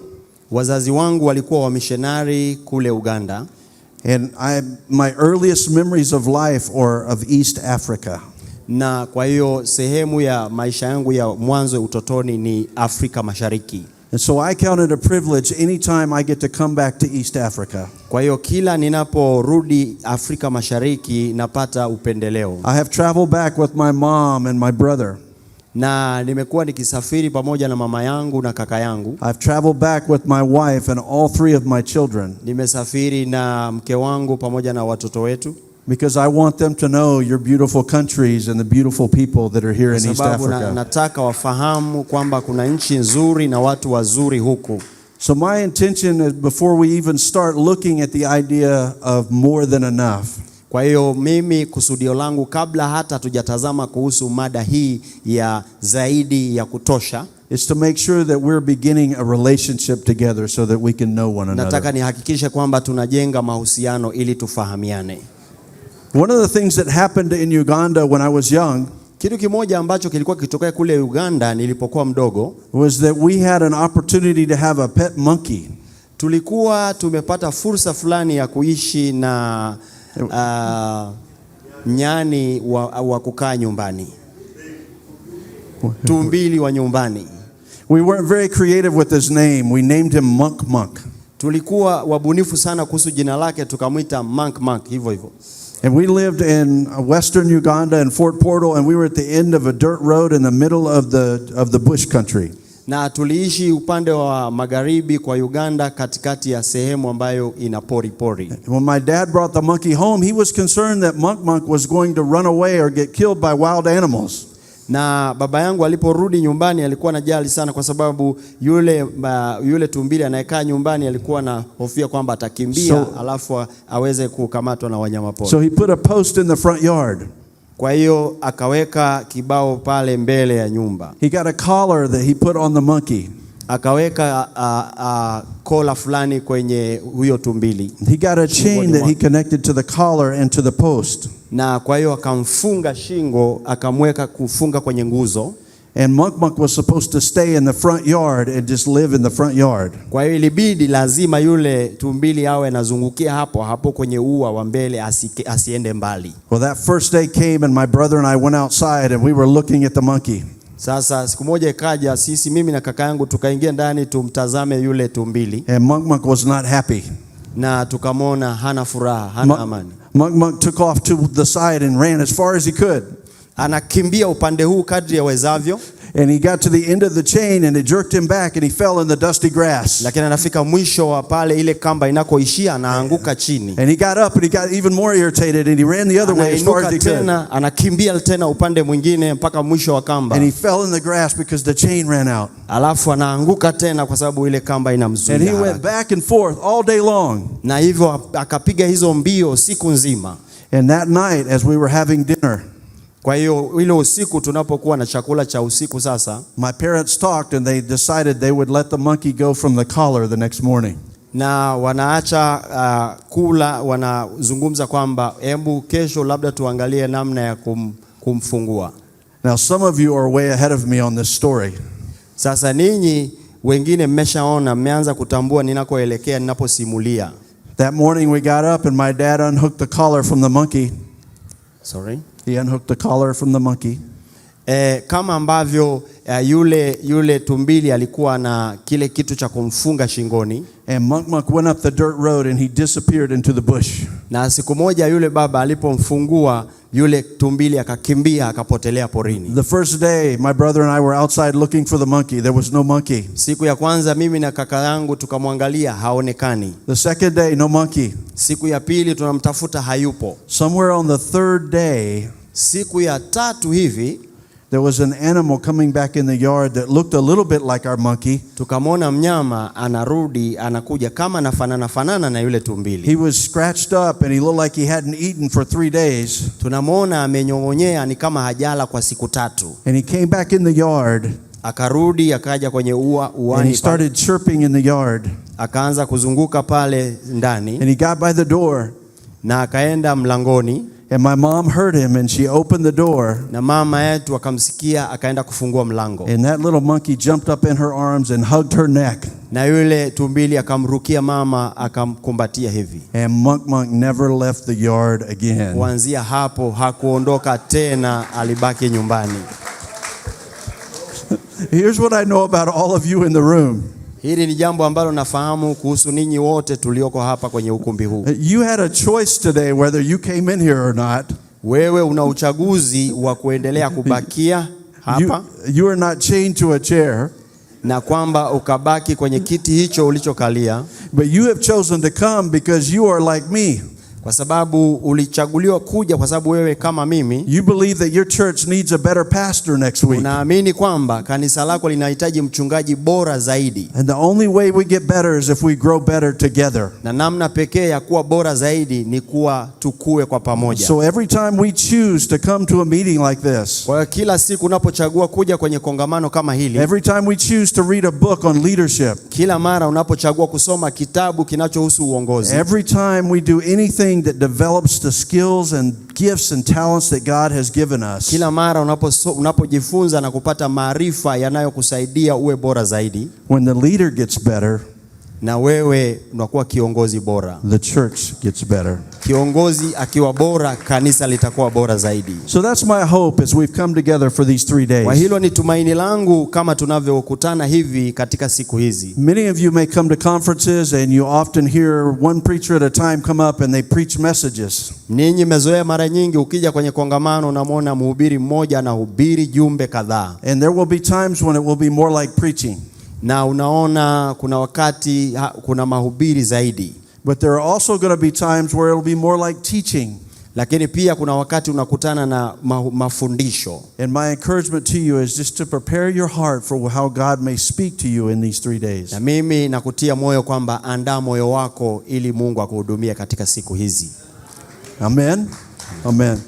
Wazazi wangu walikuwa wamissionari kule Uganda. And my earliest memories of life are of East Africa. Na kwa hiyo sehemu ya maisha yangu ya mwanzo utotoni ni Afrika Mashariki. And so I count it a privilege anytime I get to come back to East Africa. Kwa hiyo kila ninaporudi Afrika Mashariki napata upendeleo. I have traveled back with my mom and my brother. Na nimekuwa nikisafiri pamoja na mama yangu na kaka yangu. I've traveled back with my wife and all three of my children. Nimesafiri na mke wangu pamoja na watoto wetu. Because I want them to know your beautiful countries and the beautiful people that are here in East Africa. Nataka wafahamu kwamba kuna nchi nzuri na watu wazuri huku. So my intention is before we even start looking at the idea of more than enough. Kwa hiyo mimi kusudio langu kabla hata tujatazama kuhusu mada hii ya zaidi ya kutosha, it's to make sure that we're beginning a relationship together so that we can know one another. Nataka nihakikishe kwamba tunajenga mahusiano ili tufahamiane. One of the things that happened in Uganda when I was young, kitu kimoja ambacho kilikuwa kitokea kule Uganda nilipokuwa mdogo, was that we had an opportunity to have a pet monkey. Tulikuwa tumepata fursa fulani ya kuishi na nyani wa kukaa nyumbani. Tumbili wa nyumbani. We weren't very creative with his name. We named him Monk Monk. Tulikuwa wabunifu sana kuhusu jina lake, tukamwita Monk Monk hivyo hivyo. And we lived in western Uganda in Fort Portal, and we were at the end of a dirt road in the middle of the bush country. Na tuliishi upande wa magharibi kwa Uganda katikati ya sehemu ambayo ina pori. When my dad brought the monkey home, he was concerned that Monk Monk was going to run away or get killed by wild animals. Na baba yangu aliporudi nyumbani alikuwa anajali sana kwa sababu yule tumbili anayekaa nyumbani alikuwa na hofia kwamba atakimbia alafu aweze kukamatwa na wanyama pori. So he put a post in the front yard. Kwa hiyo akaweka kibao pale mbele ya nyumba. He got a collar that he put on the monkey. Akaweka kola fulani kwenye huyo tumbili. He got a chain that he connected to the collar and to the post. Na kwa hiyo akamfunga shingo, akamweka kufunga kwenye nguzo. And Monk Monk was supposed to stay in the front yard and just live in the front yard. Kwa hiyo ilibidi lazima yule tumbili awe anazungukia hapo kwenye ua wa mbele, asiende mbali. Well, that first day came and my brother and I went outside and we were looking at the monkey. Sasa siku moja ikaja, mimi na kaka yangu tukaingia ndani tumtazame yule tumbili. And Monk Monk was not happy. Na tukamwona hana furaha, hana amani. Monk Monk took off to the side and ran as far as he could. Anakimbia upande huu kadri yawezavyo. And he got to the end of the chain and it jerked him back and he fell in the dusty grass. Lakini anafika mwisho wa pale ile kamba inakoishia anaanguka chini. And he got up and he got even more irritated and he ran the other way as far as he could. Anakimbia tena upande mwingine mpaka mwisho wa kamba. And he fell in the grass because the chain ran out. Alafu anaanguka tena kwa sababu ile kamba inamzuia. And he went back and forth all day long. Na hivyo akapiga hizo mbio siku nzima. And that night as we were having dinner, kwa hiyo ile usiku tunapokuwa na chakula cha usiku sasa, my parents talked and they decided they would let the monkey go from the collar the next morning. Na wanaacha kula, wanazungumza kwamba hebu kesho labda tuangalie namna ya kumfungua. Now some of you are way ahead of me on this story. Sasa ninyi wengine mmeshaona, mmeanza kutambua ninakoelekea ninaposimulia. That morning we got up and my dad unhooked the collar from the monkey. Sorry? He unhooked the collar from the monkey. Kama ambavyo yule tumbili alikuwa na kile kitu cha kumfunga shingoni. And Muk went up the dirt road and he disappeared into the bush. Na siku moja yule baba alipomfungua yule tumbili akakimbia akapotelea porini. The first day my brother and I were outside looking for the monkey. There was no monkey. Siku ya kwanza mimi na kaka yangu tukamwangalia, haonekani. The second day, no monkey. Siku ya pili tunamtafuta, hayupo. Somewhere on the third day, siku ya tatu hivi, there was an animal coming back in the yard that looked a little bit like our monkey. Tukamwona mnyama anarudi, anakuja kama anafanana na yule tumbili. He was scratched up and he looked like he hadn't eaten for 3 days. Tunamwona amenyong'onyea, ni kama hajala kwa siku 3. And he came back in the yard. Akarudi akaja kwenye uani. And he started chirping in the yard. Akaanza kuzunguka pale ndani. And he got by the door. Na akaenda mlangoni. And my mom heard him and she opened the door. Na mama yetu akamsikia akaenda kufungua mlango. And that little monkey jumped up in her arms and hugged her neck. Na yule tumbili akamrukia mama akamkumbatia hivi. And Muk never left the yard again. Kuanzia hapo hakuondoka tena, alibaki nyumbani. Here's what I know about all of you in the room. Hili ni jambo ambalo nafahamu kuhusu ninyi wote tulioko hapa kwenye ukumbi huu. You had a choice today whether you came in here or not. Wewe una uchaguzi wa kuendelea kubakia hapa. You are not chained to a chair. Na kwamba ukabaki kwenye kiti hicho ulichokalia. But you have chosen to come because you are like me. Kwa sababu ulichaguliwa kuja kwa sababu wewe kama mimi. You believe that your church needs a better pastor next week. Unaamini kwamba kanisa lako linahitaji mchungaji bora zaidi. And the only way we get better is if we grow better together. Na namna pekee ya kuwa bora zaidi ni kuwa tukue kwa pamoja. So every time we choose to come to a meeting like this. Kwa kila siku unapochagua kuja kwenye kongamano kama hili. Every time we choose to read a book on leadership. Kila mara unapochagua kusoma kitabu kinachohusu uongozi. Every time we do anything that develops the skills and gifts and talents that God has given us. Kila mara unapojifunza na kupata maarifa yanayokusaidia uwe bora zaidi. When the leader gets better, na wewe unakuwa kiongozi bora, the church gets better. Kiongozi akiwa bora, kanisa litakuwa bora zaidi. So that's my hope as we've come together for these 3 days. Kwa hilo ni tumaini langu kama tunavyokutana hivi katika siku hizi. Many of you may come to conferences and you often hear one preacher at a time come up and they preach messages. Ninyi mezoea mara nyingi ukija kwenye kongamano unamwona mhubiri mmoja anahubiri jumbe kadhaa. And there will be times when it will be more like preaching. Na unaona kuna wakati kuna mahubiri zaidi. But there are also going to be times where it will be more like teaching. Lakini pia kuna wakati unakutana na mafundisho. And my encouragement to you is just to prepare your heart for how God may speak to you in these 3 days. Na mimi nakutia moyo kwamba andaa moyo wako ili Mungu akuhudumie katika siku hizi. Amen. Amen.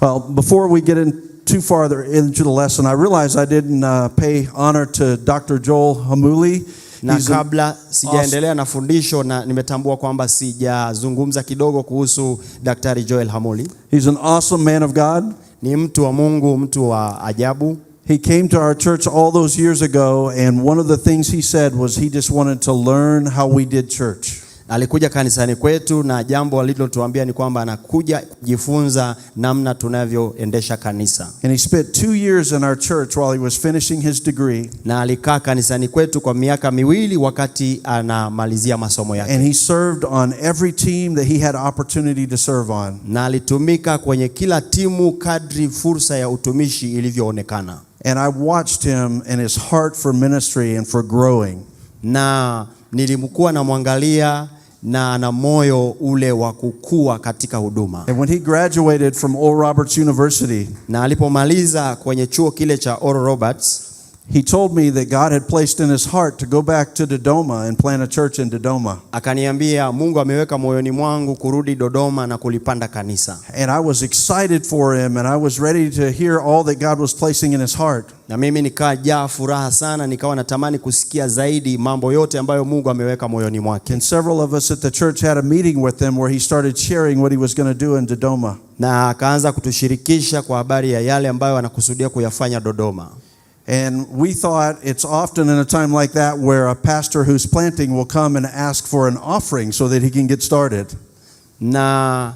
Well, before we get in too farther into the lesson, I realize I didn't pay honor to Dr. Joel Hamuli. Na kabla sijaendelea na fundisho na nimetambua kwamba sijazungumza kidogo kuhusu Daktari Joel Hamuli. He's an awesome man of God. Ni mtu wa Mungu, mtu wa ajabu. He came to our church all those years ago and one of the things he said was he just wanted to learn how we did church. Alikuja kanisani kwetu na jambo alilotuambia ni kwamba anakuja kujifunza namna tunavyoendesha kanisa. And he spent 2 years in our church while he was finishing his degree. Na alikaa kanisani kwetu kwa miaka 2 wakati anamalizia masomo yake. And he served on every team that he had opportunity to serve on. Na alitumika kwenye kila timu kadri fursa ya utumishi ilivyoonekana. And I watched him and his heart for ministry and for growing. Na nilimkuwa namwangalia na ana moyo ule wa kukua katika huduma. And when he graduated from Oral Roberts University, na alipomaliza kwenye chuo kile cha Oral Roberts, he told me that God had placed in his heart to go back to Dodoma and plant a church in Dodoma. Akaniambia Mungu ameweka moyoni mwangu kurudi Dodoma na kulipanda kanisa. And I was excited for him and I was ready to hear all that God was placing in his heart. Na mimi nikajaa furaha sana, nikawa natamani kusikia zaidi mambo yote ambayo Mungu ameweka moyoni mwake. And several of us at the church had a meeting with him where he started sharing what he was going to do in Dodoma. Na akaanza kutushirikisha kwa habari ya yale ambayo anakusudia kuyafanya Dodoma. And we thought it's often in a time like that where a pastor who's planting will come and ask for an offering so that he can get started. Na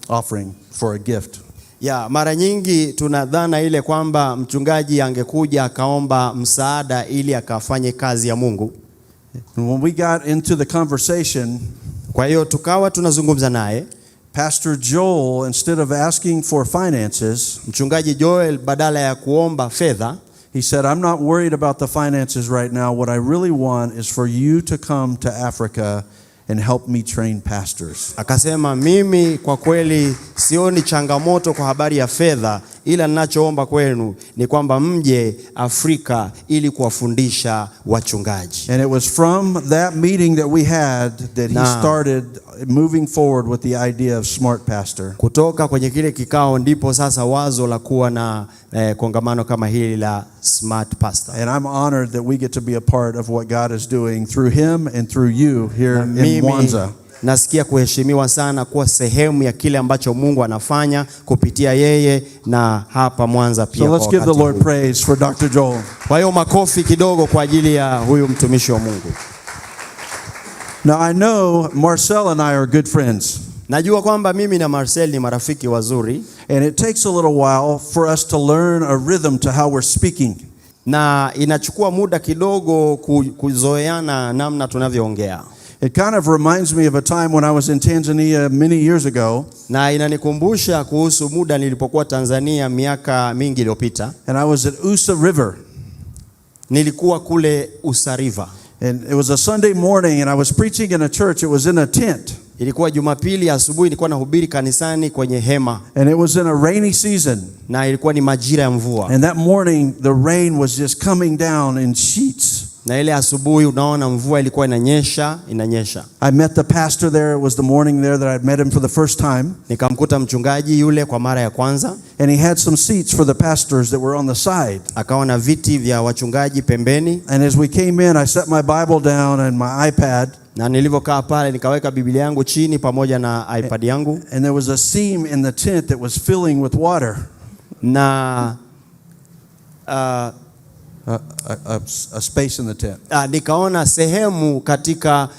offering for a gift. Mara nyingi tunadhana ile kwamba mchungaji angekuja akaomba msaada ili akafanye kazi ya Mungu. And when we got into the conversation, kwa hiyo tukawa tunazungumza naye, Pastor Joel, instead of asking for finances, mchungaji Joel badala ya kuomba fedha, he said, I'm not worried about the finances right now. What I really want is for you to come to Africa and help me train pastors. Akasema mimi kwa kweli sioni changamoto kwa habari ya fedha, ila ninachoomba kwenu ni kwamba mje Afrika ili kuwafundisha wachungaji. And it was from that meeting that we had that he started moving forward with the idea of Smart Pastor. Kutoka kwenye kile kikao ndipo sasa wazo la kuwa na kongamano kama hili la Smart Pastor. And I'm honored that we get to be a part of what God is doing through him and through you here in Mwanza. Nasikia kuheshimiwa sana kuwa sehemu ya kile ambacho Mungu anafanya kupitia yeye na hapa Mwanza pia. So let's give the Lord praise for Dr. Joel. Kwa hiyo makofi kidogo kwa ajili ya huyu mtumishi wa Mungu. Now I know Marcel and I are good friends. Najua kwamba mimi na Marcel ni marafiki wazuri. And it takes a little while for us to learn a rhythm to how we're speaking. Na inachukua muda kidogo kuzoeana namna tunavyoongea. It kind of reminds me of a time when I was in Tanzania many years ago. Na inanikumbusha kuhusu muda nilipokuwa Tanzania miaka mingi iliyopita. And I was at Usa River. Nilikuwa kule Usa River. And it was a Sunday morning and I was preaching in a church. It was in a tent. Ilikuwa Jumapili asubuhi, nilikuwa nahubiri kanisani kwenye hema. And it was in a rainy season. Na ilikuwa ni majira ya mvua. And that morning the rain was just coming down in sheets. Na ile asubuhi unaona mvua ilikuwa inanyesha. I met the pastor there. It was the morning there that I'd met him for the first time. Nikamkuta mchungaji yule kwa mara ya kwanza. And he had some seats for the pastors that were on the side. Akawa na viti vya wachungaji pembeni. And as we came in, I set my Bible down and my iPad. Na nilivyokaa pale nikaweka Biblia yangu chini pamoja na iPad yangu. And there was a seam in the tent that was filling with water. Na a space in the tent. Nikaona sehemu katika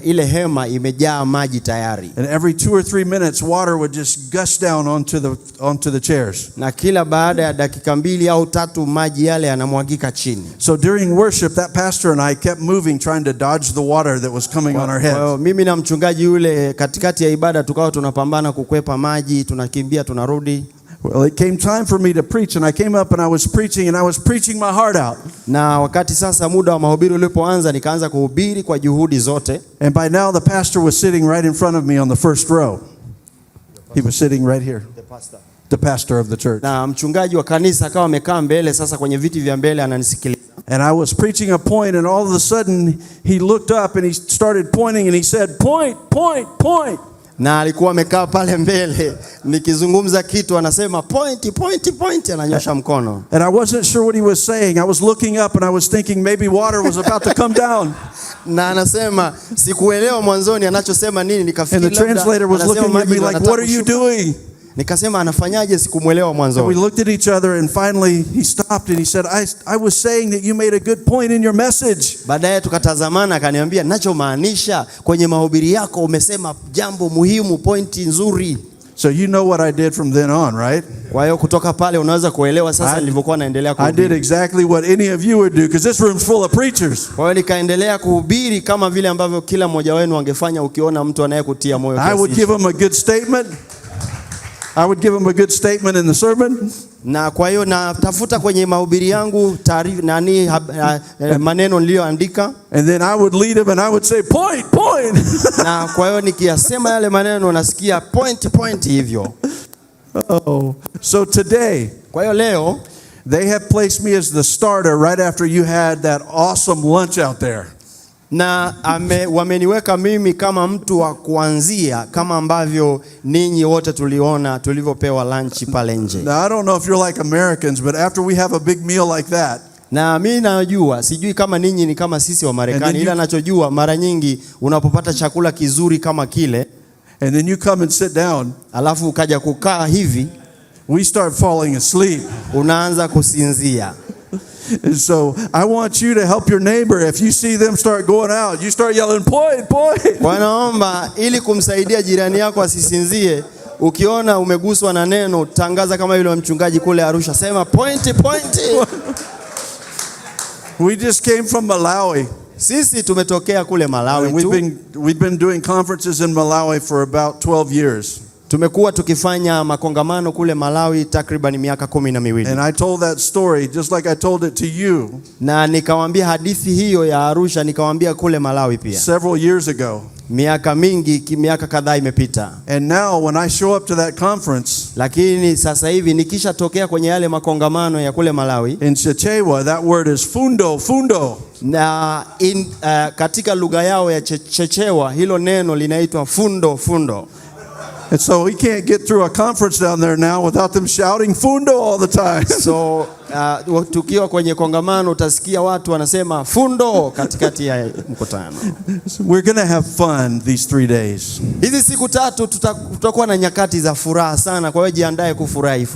ile hema imejaa maji tayari. And every 2 or 3 minutes water would just gush down onto the chairs. Na kila baada ya dakika 2 au 3 maji yale yanamwagika chini. So during worship that pastor and I kept moving trying to dodge the water that was coming on our heads. Mimi na mchungaji yule katikati ya ibada tukawa tunapambana kukwepa maji, tunakimbia tunarudi. Well, it came time for me to preach and I came up and I was preaching my heart out. Na wakati sasa muda wa mahubiri ulipoanza nikaanza kuhubiri kwa juhudi zote. And by now the pastor was sitting right in front of me on the first row. He was sitting right here. The pastor of the church. Na mchungaji wa kanisa akawa amekaa mbele sasa kwenye viti vya mbele ananisikiliza. And I was preaching a point and all of a sudden he looked up and he started pointing and he said, "Point, point, point." Na alikuwa amekaa pale mbele nikizungumza kitu anasema point, point, point, ananyosha mkono. And I wasn't sure what he was saying. I was looking up and I was thinking maybe water was about to come down. Na anasema sikuelewa mwanzoni anachosema nini, nikafikiri labda. And the translator was looking at me like, "What are you doing?" Nikasema anafanyaje, sikumuelewa mwanzoni. We looked at each other and finally he stopped and he said, I was saying that you made a good point in your message. Baadaye tukatazamana akaniambia ninachomaanisha kwenye mahubiri yako umesema jambo muhimu, pointi nzuri. So you know what I did from then on, right? Kwa hiyo kutoka pale unaweza kuelewa sasa nilivyokuwa naendelea kuhubiri. I did exactly what any of you would do because this room's full of preachers. Kwa hiyo nikaendelea kuhubiri kama vile ambavyo kila mmoja wenu angefanya ukiona mtu anayekutia moyo. I would give him a good statement. I would give them a good statement in the sermon. Na kwa hiyo natafuta kwenye mahubiri yangu maneno niliyoandika. And then I would lead them and I would say point. Na kwa hiyo nikiyasema yale maneno nasikia point hivyo. Oh. So today, kwa hiyo leo, they have placed me as the starter right after you had that awesome lunch out there. Na wameniweka mimi kama mtu wa kuanzia kama ambavyo ninyi wote tuliona tulivyopewa lunch pale nje. Now I don't know if you're like Americans, but after we have a big meal like that, na mimi najua, sijui kama ninyi ni kama sisi wa Marekani, ila nachojua mara nyingi unapopata chakula kizuri kama kile, and then you come and sit down, alafu ukaja kukaa hivi, we start falling asleep. Unaanza kusinzia. And so I want you to help your neighbor. If you see them start going out, you start yelling point. Wanaomba ili kumsaidia jirani yako asisinzie. Ukiona umeguswa na neno, tangaza kama yule mchungaji kule Arusha, sema point. We just came from Malawi. Sisi tumetokea kule Malawi tu. We've been doing conferences in Malawi for about 12 years. Tumekuwa tukifanya makongamano kule Malawi takriban miaka 12. And I told that story just like I told it to you. Na nikawaambia hadithi hiyo ya Arusha, nikawaambia kule Malawi pia. Several years ago. Miaka kadhaa imepita. And now when I show up to that conference, lakini sasa hivi nikishatokea kwenye yale makongamano ya kule Malawi, in Chichewa that word is fundo. Na katika lugha yao ya Chichewa hilo neno linaitwa fundo. And so we can't get through a conference down there now without them shouting fundo all the time. So tukiwa kwenye kongamano utasikia watu wanasema fundo katikati ya mkutano. We're going to have fun these 3 days. Hizi siku 3 tutakuwa na nyakati za furaha sana, kwa hiyo jiandae kufurahi.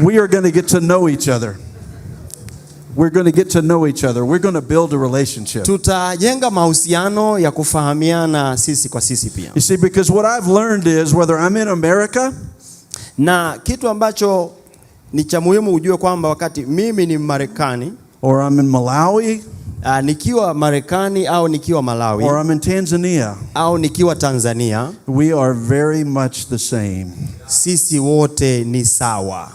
We are going to get to know each other. We're going to get to know each other. We're going to build a relationship. Tutajenga mahusiano ya kufahamiana sisi kwa sisi pia. You see, because what I've learned is whether I'm in America, na kitu ambacho ni cha muhimu ujue kwamba wakati mimi ni Marekani, or I'm in Malawi, nikiwa Marekani au nikiwa Malawi, or I'm in Tanzania, au nikiwa Tanzania, we are very much the same. Sisi wote ni sawa.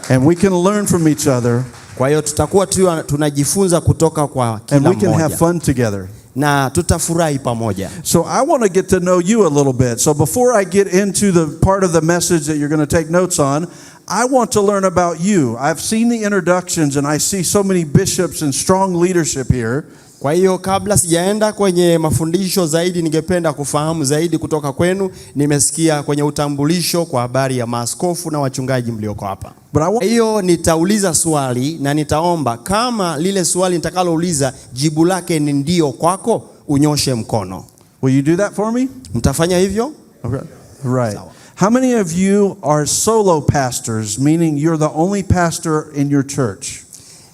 And we can learn from each other. Kwa hiyo tutakuwa tunajifunza kutoka kwa kila mmoja. And we can have fun together. Na tutafurahi pamoja. So I want to get to know you a little bit. So before I get into the part of the message that you're going to take notes on, I want to learn about you. I've seen the introductions and I see so many bishops and strong leadership here. Kwa hiyo kabla sijaenda kwenye mafundisho zaidi, ningependa kufahamu zaidi kutoka kwenu. Nimesikia kwenye utambulisho kwa habari ya maaskofu na wachungaji mlioko hapa. Hiyo nitauliza swali na nitaomba kama lile swali nitakalouliza jibu lake ni ndio kwako, unyoshe mkono. Will you do that for me? Mtafanya hivyo? Okay. Right. How many of you are solo pastors, meaning you're the only pastor in your church?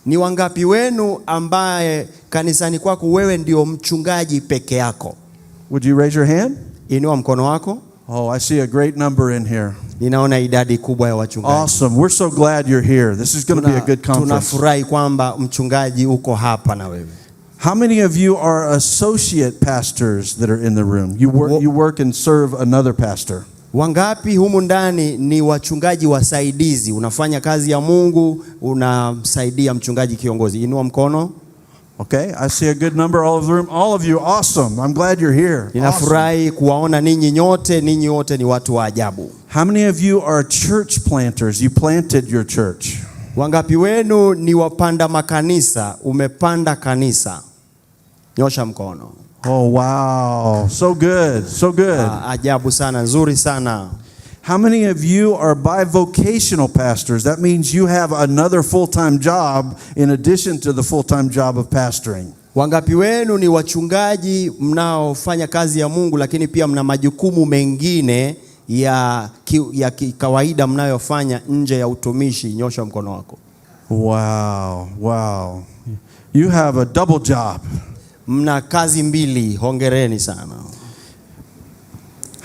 Ni wangapi wenu ambaye kanisani kwako wewe ndio mchungaji peke yako? Would you raise your hand? Inua mkono wako. Oh, I see a great number in here. Ninaona idadi kubwa ya wachungaji. Awesome. We're so glad you're here. This is going to be a good conference. Tunafurahi kwamba mchungaji uko hapa na wewe. How many of you are associate pastors that are in the room? You work and serve another pastor. Wangapi humu ndani ni wachungaji wasaidizi? Unafanya kazi ya Mungu, unamsaidia mchungaji kiongozi. Inua mkono. Okay, I see a good number all over the room. All of you, awesome. I'm glad you're here. Ninafurahi kuwaona ninyi wote ni watu wa ajabu. How many of you are church planters? You planted your church. Wangapi wenu ni wapanda makanisa? Umepanda kanisa. Nyosha mkono. Oh wow, so good, so good. Ajabu sana, nzuri sana. How many of you are bivocational pastors? That means you have another full-time job in addition to the full-time job of pastoring. Wangapi wenu ni wachungaji mnaofanya kazi ya Mungu lakini pia mna majukumu mengine ya kawaida mnayofanya nje ya utumishi? Nyosha mkono wako. Wow. You have a double job. Mna kazi mbili, hongereni sana.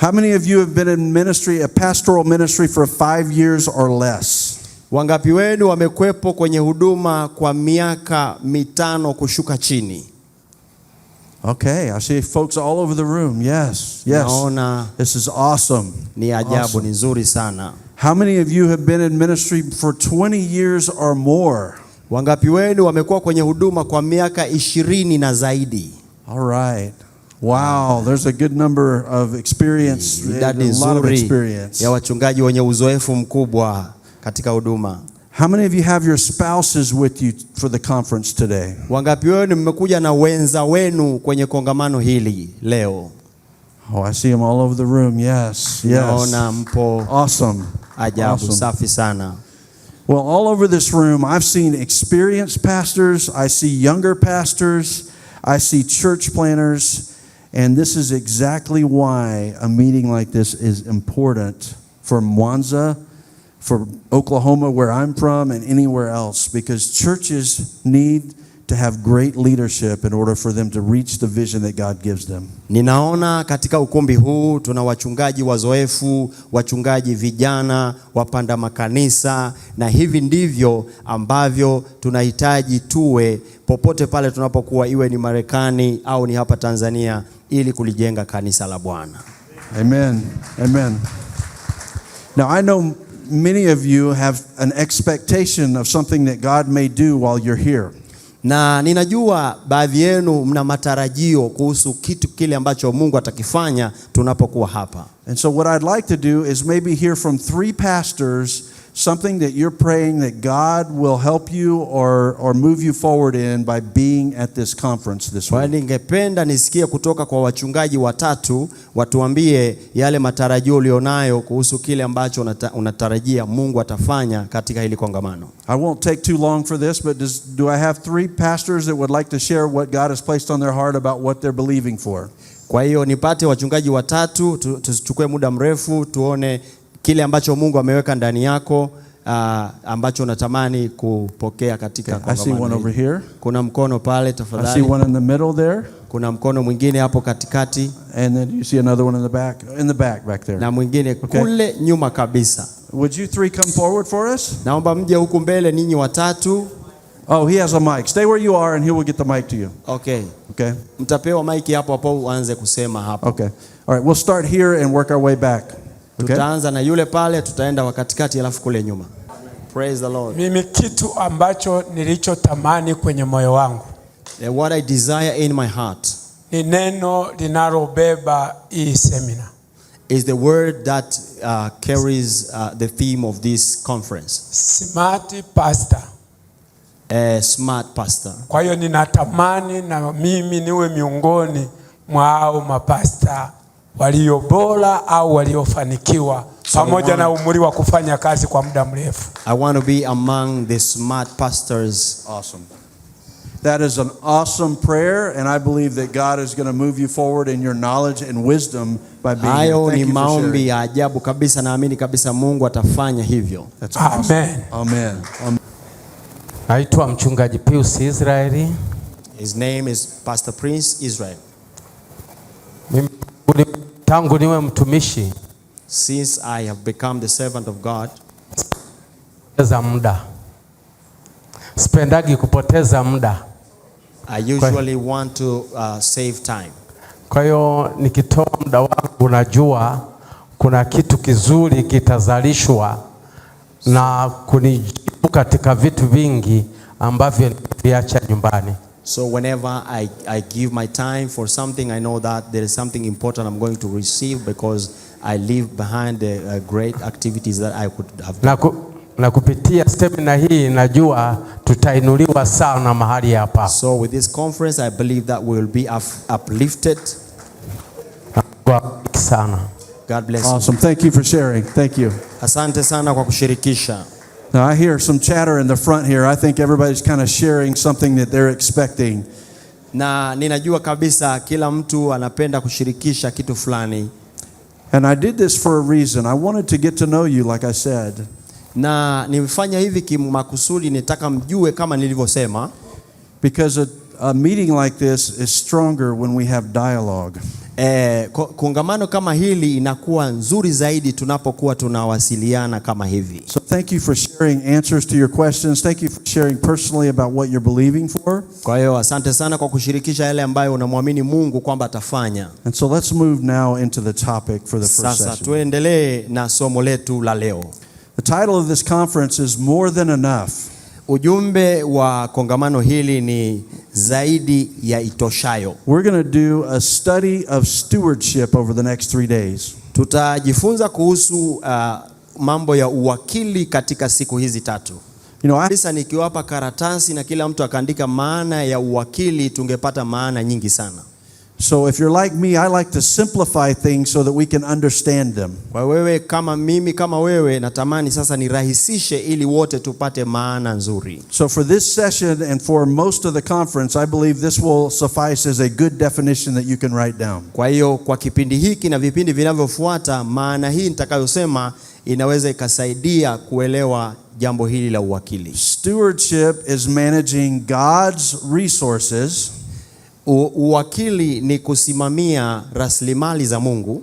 How many of you have been in ministry, a pastoral ministry, for 5 years or less? Wangapi wenu wamekwepo kwenye huduma kwa miaka 5 kushuka chini? Okay, I see folks all over the room. Yes, yes. Naona This is awesome. ni ajabu, Awesome. ni nzuri sana. How many of you have been in ministry for 20 years or more? Wangapi wenu wamekuwa kwenye huduma kwa miaka 20 na zaidi? All right. Wow, there's a good number of experience, a Idadi lot of nzuri experience. ya wachungaji wenye uzoefu mkubwa katika huduma. How many of you have your spouses with you for the conference today? Wangapi wenu mmekuja na wenza wenu kwenye kongamano hili leo? Oh, I see them all over the room. Yes, yes. Naona mpo Awesome. ajabu, Awesome. safi sana. Well, all over this room, I've seen experienced pastors, I see younger pastors, I see church planners, and this is exactly why a meeting like this is important for Mwanza, for Oklahoma, where I'm from, and anywhere else, because churches need to have great leadership in order for them to reach the vision that God gives them. Ninaona katika ukumbi huu tuna wachungaji wazoefu, wachungaji vijana, wapanda makanisa, na hivi ndivyo ambavyo tunahitaji tuwe popote pale tunapokuwa, iwe ni Marekani au ni hapa Tanzania, ili kulijenga kanisa la Bwana. Amen. Amen. Now I know many of you have an expectation of something that God may do while you're here. Na ninajua baadhi yenu mna matarajio kuhusu kitu kile ambacho Mungu atakifanya tunapokuwa hapa. And so what I'd like to do is maybe hear from 3 pastors something that you're praying that God will help you or move you forward in by being at this conference this Kwa week. ningependa nisikie kutoka kwa wachungaji watatu, watuambie yale matarajio ulionayo kuhusu kile ambacho unatarajia Mungu atafanya katika hili kongamano. I won't take too long for this, but do I have 3 pastors that would like to share what God has placed on their heart about what they're believing for? Kwa hiyo nipate wachungaji watatu, tusichukue muda mrefu, tuone kile ambacho Mungu ameweka ndani yako, ambacho unatamani kupokea katika kongamano. I see one over here. Kuna mkono pale I tafadhali. see one in the middle there. Kuna mkono mwingine hapo katikati. And then you see another one in the back back there. Na mwingine kule nyuma kabisa. Would you 3 come forward for us? Naomba mje huku mbele ninyi watatu. Oh, he has a mic. Stay where you are and he will get the mic to you. Okay. Okay. Mtapewa mic hapo hapo uanze kusema hapo. Okay. All right, we'll start here and work our way back. Okay. Tutaanza na yule pale, tutaenda katikati alafu kule nyuma. Praise the Lord. Mimi kitu ambacho nilichotamani kwenye moyo wangu, what I desire in my heart, ni neno linalobeba hii seminar, is the word that carries the theme of this conference. Smart pastor. Smart pastor. Kwa hiyo ninatamani na mimi niwe miongoni mwa hao mapasta walio bora au waliofanikiwa pamoja na umri wa kufanya kazi kwa muda mrefu. I want to be among the smart pastors. Awesome. That is an awesome prayer, and I believe that God is going to move you forward in your knowledge and wisdom by being here. Hayo Thank ni you for maombi ya sharing. ajabu kabisa, naamini kabisa Mungu atafanya hivyo. That's awesome. Amen. Amen. Amen. Naitwa mchungaji Pius Israeli. His name is Pastor Prince Israel. Tangu niwe mtumishi, since I have become the servant of God, kupoteza muda. Sipendagi kupoteza muda. I usually want to save time. Kwa hiyo nikitoa muda wangu, najua kuna kitu kizuri kitazalishwa na kunijibu katika vitu vingi ambavyo niliacha nyumbani. So whenever I give my time for something, I know that there is something important I'm going to receive because I leave behind the great activities that I could have done. Na kupitia seminar hii najua tutainuliwa sana mahali hapa. So with this conference, I believe that we will be uplifted. Sana. God bless Awesome. you. Thank you for sharing. Thank you. Asante sana kwa kushirikisha. Now I hear some chatter in the front here. I think everybody's kind of sharing something that they're expecting. Na ninajua kabisa kila mtu anapenda kushirikisha kitu fulani. And I did this for a reason. I wanted to get to know you, like I said. Na nimefanya hivi kimakusudi, nitaka mjue kama nilivyosema. Because a meeting like this is stronger when we have dialogue. kongamano kama hili inakuwa nzuri zaidi tunapokuwa tunawasiliana kama hivi. So thank you for sharing answers to your questions. Thank you for sharing personally about what you're believing for. Kwa hiyo asante sana kwa kushirikisha yale ambayo unamwamini Mungu kwamba atafanya. And so let's move now into the topic for the first Sasa session. tuendelee na somo letu la leo. The title of this conference is More Than Enough. Ujumbe wa kongamano hili ni zaidi ya itoshayo. We're going to do a study of stewardship over the next 3 days. Tutajifunza kuhusu mambo ya uwakili katika siku hizi 3. Sasa nikiwapa karatasi na kila mtu akaandika maana ya uwakili, tungepata maana nyingi sana. So if you're like me, I like to simplify things so that we can understand them. Kwa wewe kama mimi kama wewe, natamani sasa nirahisishe ili wote tupate maana nzuri. So for this session and for most of the conference, I believe this will suffice as a good definition that you can write down. Kwa hiyo kwa kipindi hiki na vipindi vinavyofuata, maana hii nitakayosema inaweza ikasaidia kuelewa jambo hili la uwakili. Stewardship is managing God's resources. Uwakili ni kusimamia rasilimali za Mungu,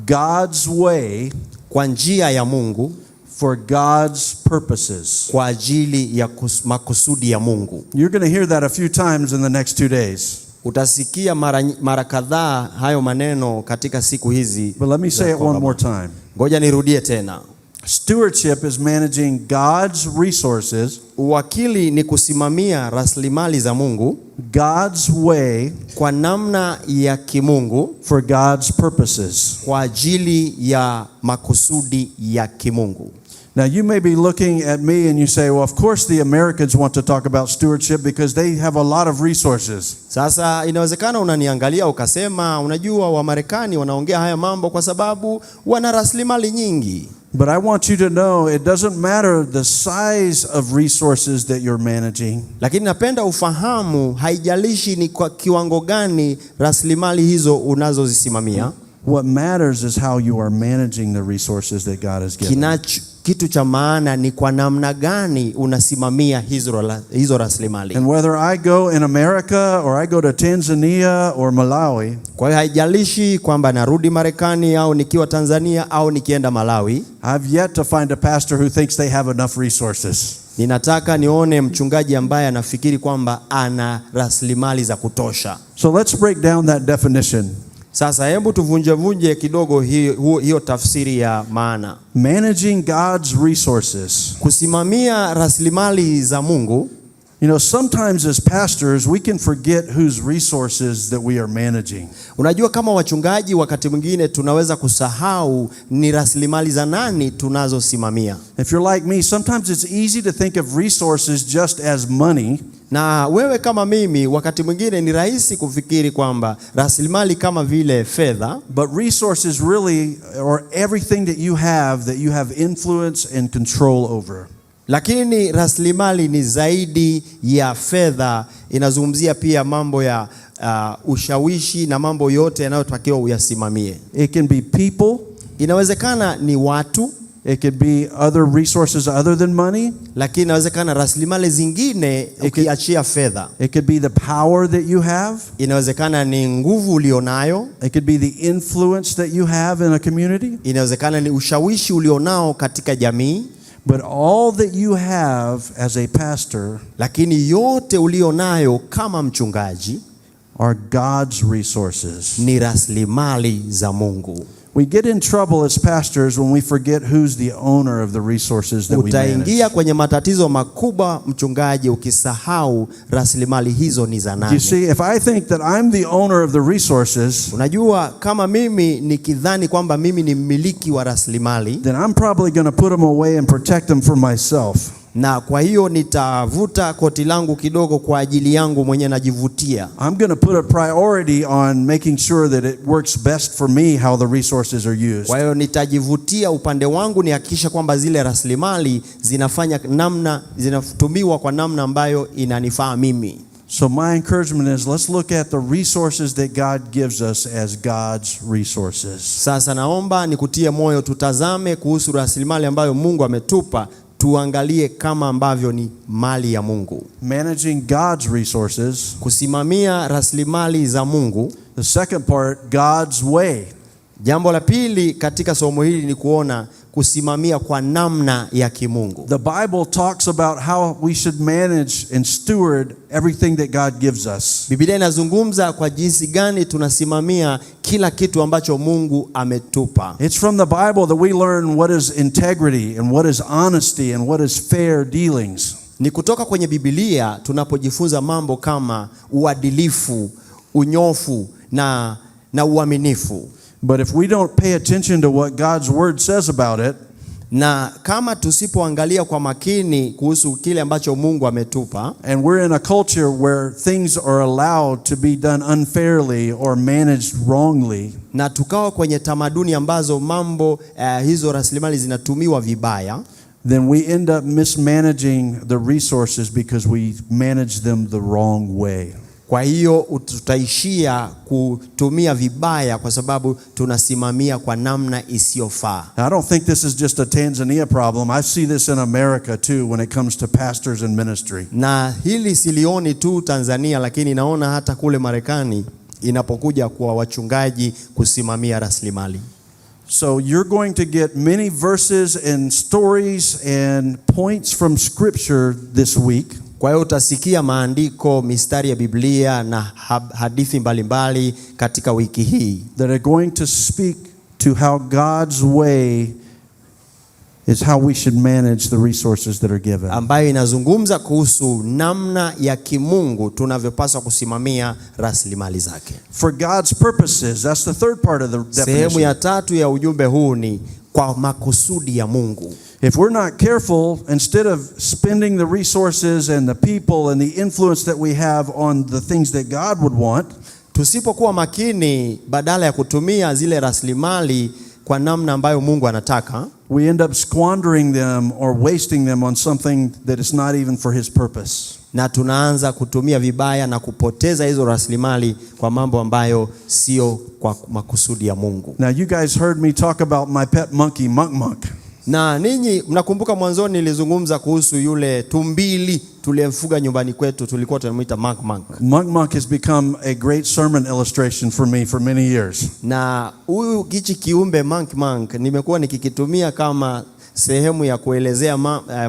God's way, kwa njia ya Mungu, for God's purposes, kwa ajili ya makusudi ya Mungu. You're going to hear that a few times in the next 2 days. Utasikia mara kadhaa hayo maneno katika siku hizi. But let me say it one more time. Ngoja nirudie tena. Stewardship is managing God's resources. Uwakili ni kusimamia rasilimali za Mungu, God's way, kwa namna ya kimungu, for God's purposes, kwa ajili ya makusudi ya kimungu. Now you may be looking at me and you say, well, of course the Americans want to talk about stewardship because they have a lot of resources. Sasa inawezekana unaniangalia ukasema, unajua Wamarekani wanaongea haya mambo kwa sababu wana rasilimali nyingi. But I want you to know it doesn't matter the size of resources that you're managing. Lakini napenda ufahamu, haijalishi ni kwa kiwango gani rasilimali hizo unazozisimamia. What matters is how you are managing the resources that God has given. Kitu cha maana ni kwa namna gani unasimamia hizo rasilimali. And whether I go in America or I go to Tanzania or Malawi, kwa hiyo haijalishi kwamba narudi Marekani au nikiwa Tanzania au nikienda Malawi, I've yet to find a pastor who thinks they have enough resources. Ninataka nione mchungaji ambaye anafikiri kwamba ana rasilimali za kutosha. So let's break down that definition. Sasa hebu tuvunje kidogo hiyo tafsiri ya maana. Managing God's resources. Kusimamia rasilimali za Mungu. You know, sometimes as pastors we can forget whose resources that we are managing. Unajua kama wachungaji wakati mwingine tunaweza kusahau ni rasilimali za nani tunazosimamia. If you're like me, sometimes it's easy to think of resources just as money. Na wewe kama mimi wakati mwingine ni rahisi kufikiri kwamba rasilimali kama vile fedha. But resources really are everything that you have influence and control over. Lakini rasilimali ni zaidi ya fedha, inazungumzia pia mambo ya ushawishi na mambo yote yanayotakiwa uyasimamie. It can be people. Inawezekana ni watu. It could be other resources other than money. Lakini inawezekana rasilimali zingine ukiachia fedha. It could be the power that you have. Inawezekana ni nguvu ulionayo. It could be the influence that you have in a community. Inawezekana ni ushawishi ulionao katika jamii. But all that you have as a pastor, lakini yote ulionayo kama mchungaji, are God's resources. Ni rasilimali za Mungu. We get in trouble as pastors when we forget who's the owner of the resources that we manage. Utaingia kwenye matatizo makubwa mchungaji ukisahau rasilimali hizo ni za nani. You see, if I think that I'm the owner of the resources, unajua kama mimi nikidhani kwamba mimi ni mmiliki wa rasilimali, then I'm probably going to put them away and protect them for myself. Na kwa hiyo nitavuta koti langu kidogo kwa ajili yangu mwenye najivutia. I'm going to put a priority on making sure that it works best for me how the resources are used. Kwa hiyo nitajivutia upande wangu ni hakikisha kwamba zile rasilimali zinatumiwa kwa namna ambayo inanifaa mimi. So my encouragement is let's look at the resources that God gives us as God's resources. Sasa naomba nikutie moyo tutazame kuhusu rasilimali ambayo Mungu ametupa tuangalie kama ambavyo ni mali ya Mungu. Managing God's resources. Kusimamia rasilimali za Mungu. The second part, God's way. Jambo la pili katika somo hili ni kuona kusimamia kwa namna ya kimungu. The Bible talks about how we should manage and steward everything that God gives us. Biblia inazungumza kwa jinsi gani tunasimamia kila kitu ambacho Mungu ametupa. It's from the Bible that we learn what is integrity and what is honesty and what is fair dealings. Ni kutoka kwenye Biblia tunapojifunza mambo kama uadilifu, unyofu na uaminifu. But if we don't pay attention to what God's word says about it, na kama tusipoangalia kwa makini kuhusu kile ambacho Mungu ametupa, and we're in a culture where things are allowed to be done unfairly or managed wrongly, na tukawa kwenye tamaduni ambazo mambo hizo rasilimali zinatumiwa vibaya, then we end up mismanaging the resources because we manage them the wrong way. Kwa hiyo tutaishia kutumia vibaya kwa sababu tunasimamia kwa namna isiyofaa. I don't think this is just a Tanzania problem. I see this in America too when it comes to pastors and ministry. Na hili silioni tu Tanzania, lakini naona hata kule Marekani inapokuja kwa wachungaji kusimamia rasilimali. So you're going to get many verses and stories and points from scripture this week. Kwa hiyo utasikia maandiko, mistari ya Biblia na hadithi mbalimbali katika wiki hii that are going to speak to how God's way is how we should manage the resources that are given. Ambayo inazungumza kuhusu namna ya kimungu tunavyopaswa kusimamia rasilimali zake. For God's purposes, that's the third part of the definition. Sehemu ya tatu ya ujumbe huu ni kwa makusudi ya Mungu. If we're not careful, instead of spending the resources and the people and the influence that we have on the things that God would want, tusipokuwa makini, badala ya kutumia zile rasilimali kwa namna ambayo Mungu anataka, we end up squandering them or wasting them on something that is not even for his purpose. Na tunaanza kutumia vibaya na kupoteza hizo rasilimali kwa mambo ambayo sio kwa makusudi ya Mungu. Now you guys heard me talk about my pet monkey, Monk Monk. Na ninyi mnakumbuka mwanzoni nilizungumza kuhusu yule tumbili tuliyemfuga nyumbani kwetu, tulikuwa tunamuita Monk Monk. Monk Monk has become a great sermon illustration for me for many years. Na huyu kichi kiumbe Monk Monk nimekuwa nikikitumia kama sehemu ya kuelezea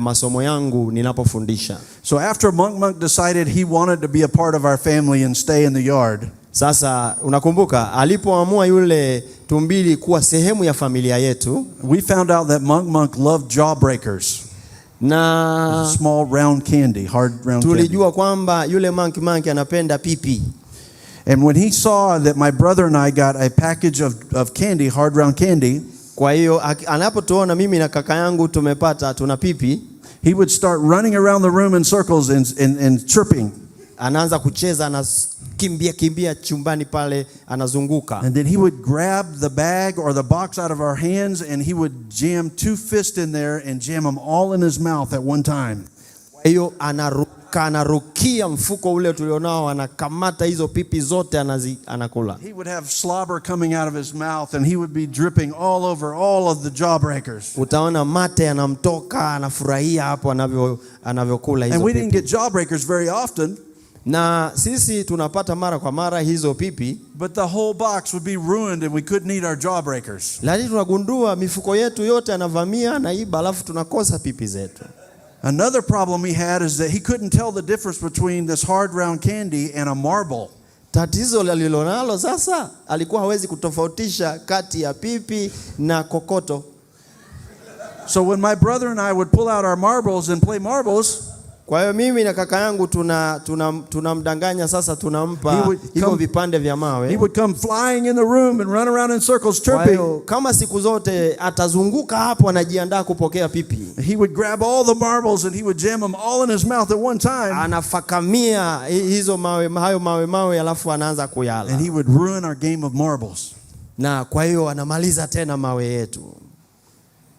masomo yangu ninapofundisha. So after Monk Monk decided he wanted to be a part of our family and stay in the yard, sasa unakumbuka alipoamua yule tumbili kuwa sehemu ya familia yetu, we found out that Monk Monk loved jawbreakers. Na small round candy, hard round candy. Tulijua kwamba yule Monk Monk anapenda pipi. And when he saw that my brother and I got a package of candy, hard round candy, kwa hiyo anapotuona mimi na kaka yangu tuna pipi, he would start running around the room in circles and chirping. Anaanza kucheza na kimbia chumbani pale anazunguka. And then he would grab the bag or the box out of our hands and he would jam 2 fists in there and jam them all in his mouth at one time. Kwa hiyo anarukia mfuko ule tulionao, anakamata hizo pipi zote anakula. He would have slobber coming out of his mouth and he would be dripping all over all of the jawbreakers. Utaona mate yanamtoka, anafurahia hapo anavyokula hizo pipi. And we didn't get jawbreakers very often. Na sisi tunapata mara kwa mara hizo pipi, but the whole box would be ruined and we couldn't eat our jawbreakers. Lakini tunagundua mifuko yetu yote anavamia na iba, alafu tunakosa pipi zetu. Another problem he had is that he couldn't tell the difference between this hard round candy and a marble. Tatizo alilonalo sasa, alikuwa hawezi kutofautisha kati ya pipi na kokoto. So when my brother and I would pull out our marbles and play marbles, kwa hiyo mimi na kaka yangu tunamdanganya sasa, tunampa hivyo vipande vya mawe. He would come flying in the room and run around in circles chirping. Kwa hiyo kama siku zote atazunguka hapo anajiandaa kupokea pipi. He would grab all the marbles and he would jam them all in his mouth at one time. Anafakamia hizo mawe alafu anaanza kuyala. And he would ruin our game of marbles. Na kwa hiyo anamaliza tena mawe yetu.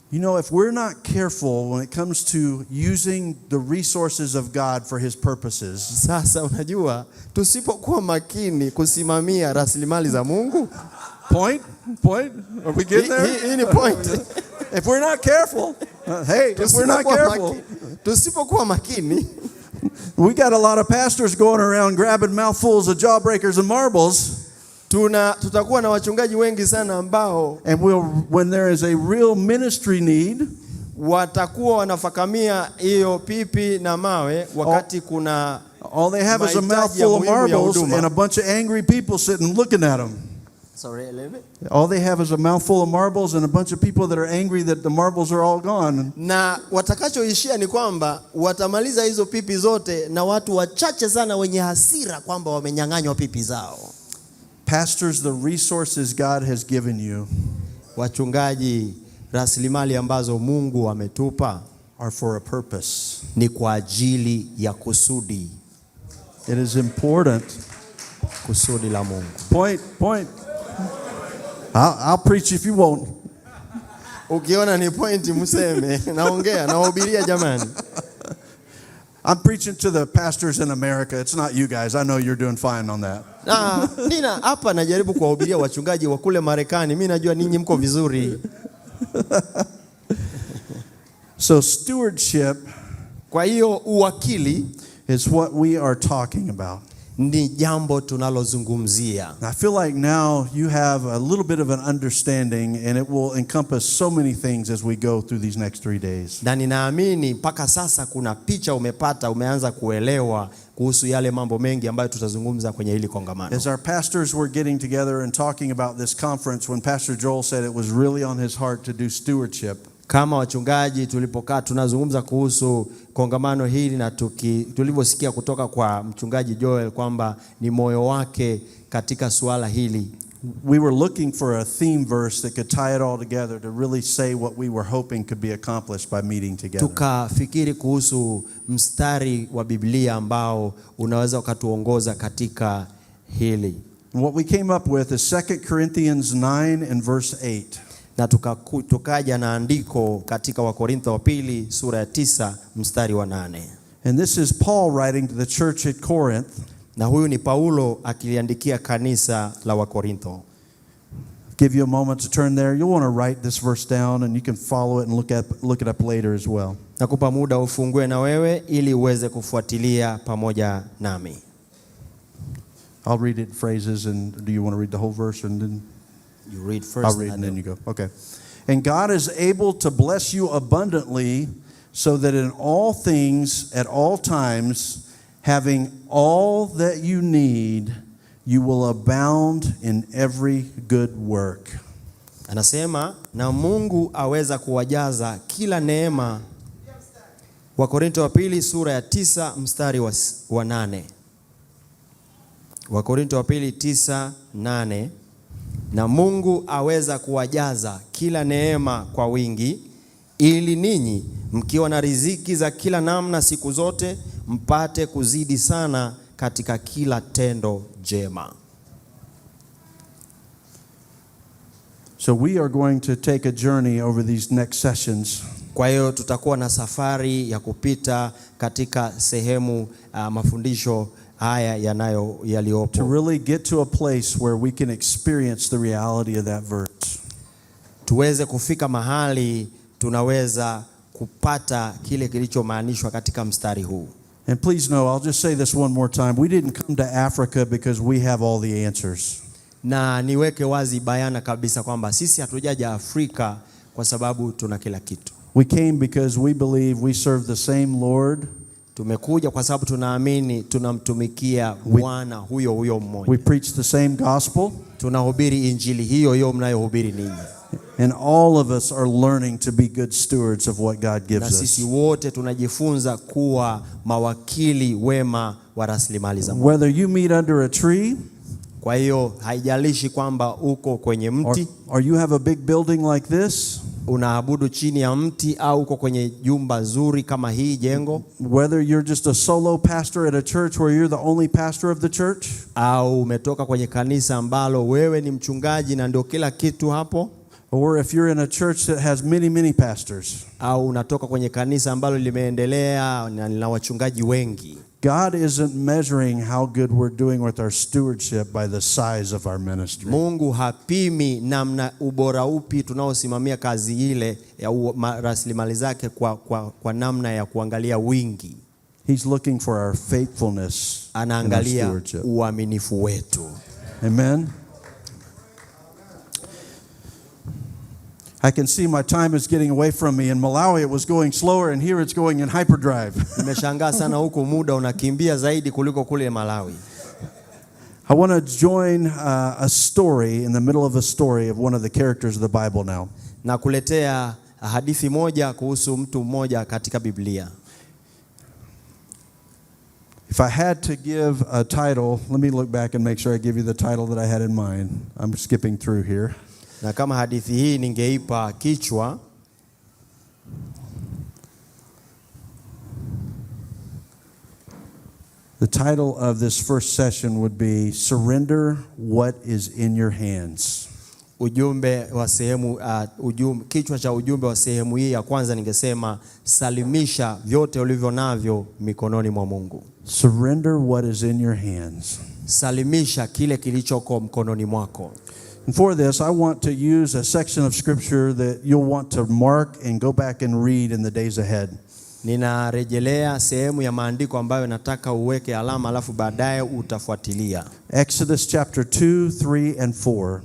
You know, if we're not careful when it comes to using the resources of God for his purposes. Sasa unajua, tusipokuwa makini kusimamia rasilimali za Mungu. Point? Are we getting there? Hii ni point. If we're not careful, Hey, if we're not careful, tusipokuwa makini, we got a lot of pastors going around grabbing mouthfuls of jawbreakers and marbles. Tutakuwa na wachungaji wengi sana ambao when there is a real ministry need, watakuwa wanafakamia hiyo pipi na mawe wakati kuna all they have is a mouthful of marbles and a bunch of angry people sitting looking at them. Sorry, a little bit. All they have is a mouthful of marbles and a bunch of people that are angry that the marbles are all gone. Na watakachoishia ni kwamba watamaliza hizo pipi zote na watu wachache sana wenye hasira kwamba wamenyang'anywa pipi zao. Pastors, the resources God has given you, wachungaji, rasilimali ambazo Mungu ametupa are for a purpose. Ni kwa ajili ya kusudi. It is important. Kusudi la Mungu. Point. I'll preach if you won't. Ukiona ni point museme, naongea, nawahubiria jamani. I'm preaching to the pastors in America. It's not you guys. I know you're doing fine on that. Nina hapa najaribu kuwahubiria wachungaji wa kule Marekani. Mimi najua ninyi mko vizuri. So stewardship, kwa hiyo uwakili, is what we are talking about. Ni jambo tunalozungumzia. I feel like now you have a little bit of an understanding and it will encompass so many things as we go through these next 3 days. Na ninaamini mpaka sasa kuna picha umepata, umeanza kuelewa kuhusu yale mambo mengi ambayo tutazungumza kwenye hili kongamano. As our pastors were getting together and talking about this conference, when Pastor Joel said it was really on his heart to do stewardship, kama wachungaji tulipokaa tunazungumza kuhusu kongamano hili na tulivyosikia kutoka kwa mchungaji Joel kwamba ni moyo wake katika suala hili, we were looking for a theme verse that could tie it all together to really say what we were hoping could be accomplished by meeting together. Tukafikiri kuhusu mstari wa Biblia ambao unaweza ukatuongoza katika hili. And what we came up with is 2 Corinthians 9 and verse 8. Na tukaja na andiko katika Wakorintho wa pili sura ya 9 mstari wa 8. And this is Paul writing to the church at Corinth. Na huyu ni Paulo akiliandikia kanisa la Wakorintho. Give you a moment to turn there. You'll want to write this verse down and you can follow it and look it up later as well. Nakupa muda ufungue na wewe ili uweze kufuatilia pamoja nami. I'll read it in phrases, and do you want to read the whole verse and then you read first? I'll read and then you go. Okay. And God is able to bless you abundantly, so that in all things at all times, having all that you need, you will abound in every good work. Anasema na Mungu aweza kuwajaza kila neema. Wakorintho wa pili sura ya 9 mstari wa 8. Wakorintho wa pili 9:8. Na Mungu aweza kuwajaza kila neema kwa wingi, ili ninyi mkiwa na riziki za kila namna siku zote mpate kuzidi sana katika kila tendo jema. So we are going to take a journey over these next sessions. Kwa hiyo tutakuwa na safari ya kupita katika sehemu mafundisho haya yaliopo. To really get to a place where we can experience the reality of that verse. Tuweze kufika mahali tunaweza kupata kile kilichomaanishwa katika mstari huu. And please know, I'll just say this one more time. We didn't come to Africa because we have all the answers. Na niweke wazi bayana kabisa kwamba sisi hatujaja Afrika kwa sababu tuna kila kitu. We came because we believe we serve the same Lord. Tumekuja kwa sababu tunaamini tunamtumikia Bwana huyo mmoja. We preach the same gospel. Tunahubiri injili hiyo mnayohubiri ninyi. And all of us are learning to be good stewards of what God gives us. Na sisi wote tunajifunza kuwa mawakili wema wa rasilimali za Mungu. Whether you meet under a tree, kwa hiyo haijalishi kwamba uko kwenye mti, or you have a big building like this, unaabudu chini ya mti au uko kwenye jumba zuri kama hii jengo, whether you're just a solo pastor at a church where you're the only pastor of the church, au umetoka kwenye kanisa ambalo wewe ni mchungaji na ndio kila kitu hapo, Or if you're in a church that has many pastors. Au unatoka kwenye kanisa ambalo limeendelea na lina wachungaji wengi. God isn't measuring how good we're doing with our stewardship by the size of our ministry. Mungu hapimi namna ubora upi tunaosimamia kazi ile ya rasilimali zake kwa namna ya kuangalia wingi. He's looking for our faithfulness. Anaangalia uaminifu wetu. Amen. I can see my time is getting away from me. In Malawi it was going slower and here it's going in hyperdrive. Nimeshangaa sana huko muda unakimbia zaidi kuliko kule Malawi. I want to join a story in the middle of a story of one of the characters of the Bible now. Na kuletea hadithi moja kuhusu mtu mmoja katika Biblia. If I had to give a title, let me look back and make sure I give you the title that I had in mind. I'm skipping through here. Na kama hadithi hii ningeipa kichwa, the title of this first session would be Surrender What Is in Your Hands. Ujumbe wa sehemu kichwa cha ujumbe wa sehemu hii ya kwanza ningesema salimisha vyote ulivyo navyo mikononi mwa Mungu. Surrender what is in your hands. Salimisha kile kilichoko mkononi mwako. And for this, I want to use a section of scripture that you'll want to mark and go back and read in the days ahead. Ninarejelea sehemu ya maandiko ambayo nataka uweke alama alafu baadaye utafuatilia. Exodus chapter 2, 3 and 4.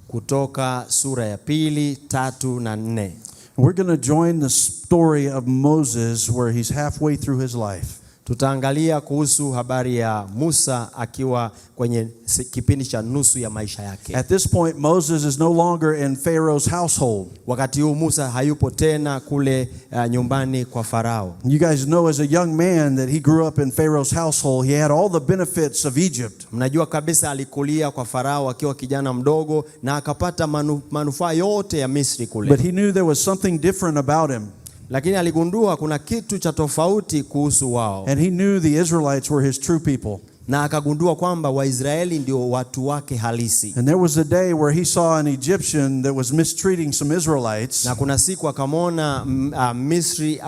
Kutoka sura ya 2, 3 na 4. We're going to join the story of Moses where he's halfway through his life. Tutaangalia kuhusu habari ya Musa akiwa kwenye kipindi cha nusu ya maisha yake. At this point Moses is no longer in Pharaoh's household. Wakati huu Musa hayupo tena kule nyumbani kwa Farao. You guys know as a young man that he grew up in Pharaoh's household. He had all the benefits of Egypt. Mnajua kabisa alikulia kwa Farao akiwa kijana mdogo na akapata manufaa yote ya Misri kule. But he knew there was something different about him. Lakini aligundua kuna kitu cha tofauti kuhusu wao. And he knew the Israelites were his true people. Na akagundua kwamba Waisraeli ndio watu wake halisi. And there was a day where he saw an Egyptian that was mistreating some Israelites. Na kuna siku akamwona Misri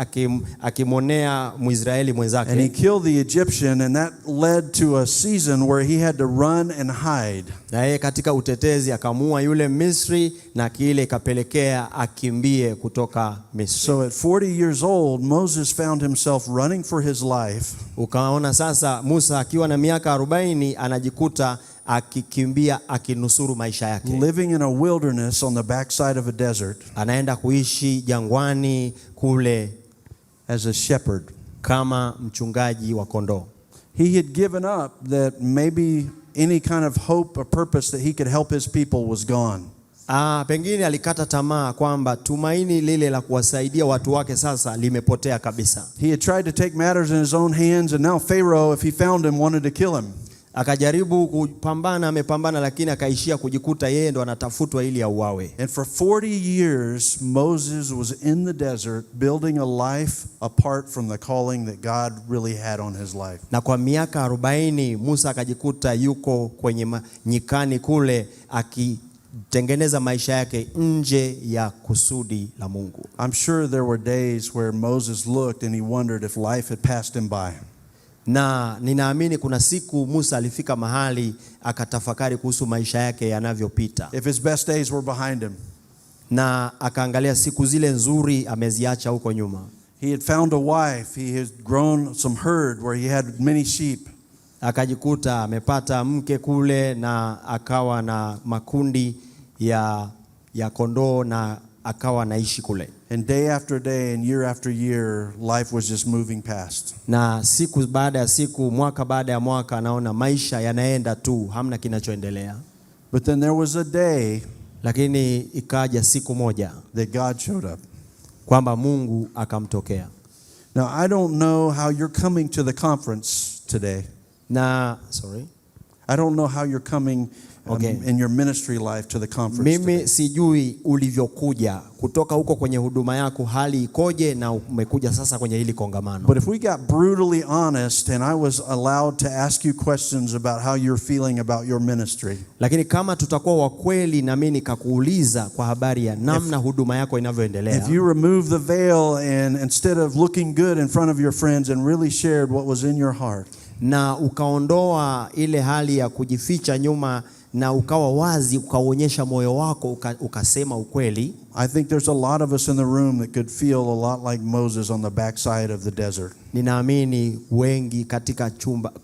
akimonea Mwisraeli mwenzake. And he killed the Egyptian, and that led to a season where he had to run and hide. Na yeye katika utetezi akamuua yule Misri na kile kapelekea akimbie kutoka Misri. So at 40 years old, Moses found himself running for his life. Ukaona sasa Musa akiwa na miaka 40 anajikuta akikimbia akinusuru maisha yake. Living in a wilderness on the backside of a desert. Anaenda kuishi jangwani kule as a shepherd. Kama mchungaji wa kondoo. He had given up that maybe any kind of hope or purpose that he could help his people was gone. Pengine alikata tamaa kwamba tumaini lile la kuwasaidia watu wake sasa limepotea kabisa. He had tried to take matters in his own hands, and now Pharaoh, if he found him, wanted to kill him. Akajaribu kupambana, amepambana, lakini akaishia kujikuta yeye ndo anatafutwa ili auawe. And for 40 years Moses was in the desert building a life apart from the calling that God really had on his life. Na kwa miaka 40 Musa akajikuta yuko kwenye nyikani kule akitengeneza maisha yake nje ya kusudi la Mungu. I'm sure there were days where Moses looked and he wondered if life had passed him by. Na ninaamini kuna siku Musa alifika mahali akatafakari kuhusu maisha yake yanavyopita. If his best days were behind him. Na akaangalia siku zile nzuri ameziacha huko nyuma. He had found a wife, he had grown some herd where he had many sheep. Akajikuta amepata mke kule na akawa na makundi ya kondoo na akawa naishi kule. And day after day and year after year, life was just moving past. Na siku baada ya siku, mwaka baada ya mwaka, anaona maisha yanaenda tu, hamna kinachoendelea. But then there was a day, lakini ikaja siku moja, that God showed up. Kwamba Mungu akamtokea. Now I don't know how you're coming to the conference today. I don't know how you're coming in your ministry life to the conference Mimi today. sijui ulivyokuja kutoka huko kwenye huduma yako, hali ikoje na umekuja sasa kwenye hili kongamano. But if we got brutally honest and I was allowed to ask you questions about how you're feeling about your ministry. Lakini kama tutakuwa wa kweli na mimi nikakuuliza kwa habari ya namna huduma yako inavyoendelea. If you remove the veil and instead of looking good in front of your friends and really shared what was in your heart. Na ukaondoa ile hali ya kujificha nyuma na ukawa wazi, ukaonyesha moyo wako, ukasema ukweli. I think there's a lot of us in the room that could feel a lot like Moses on the backside of the desert. Ninaamini wengi katika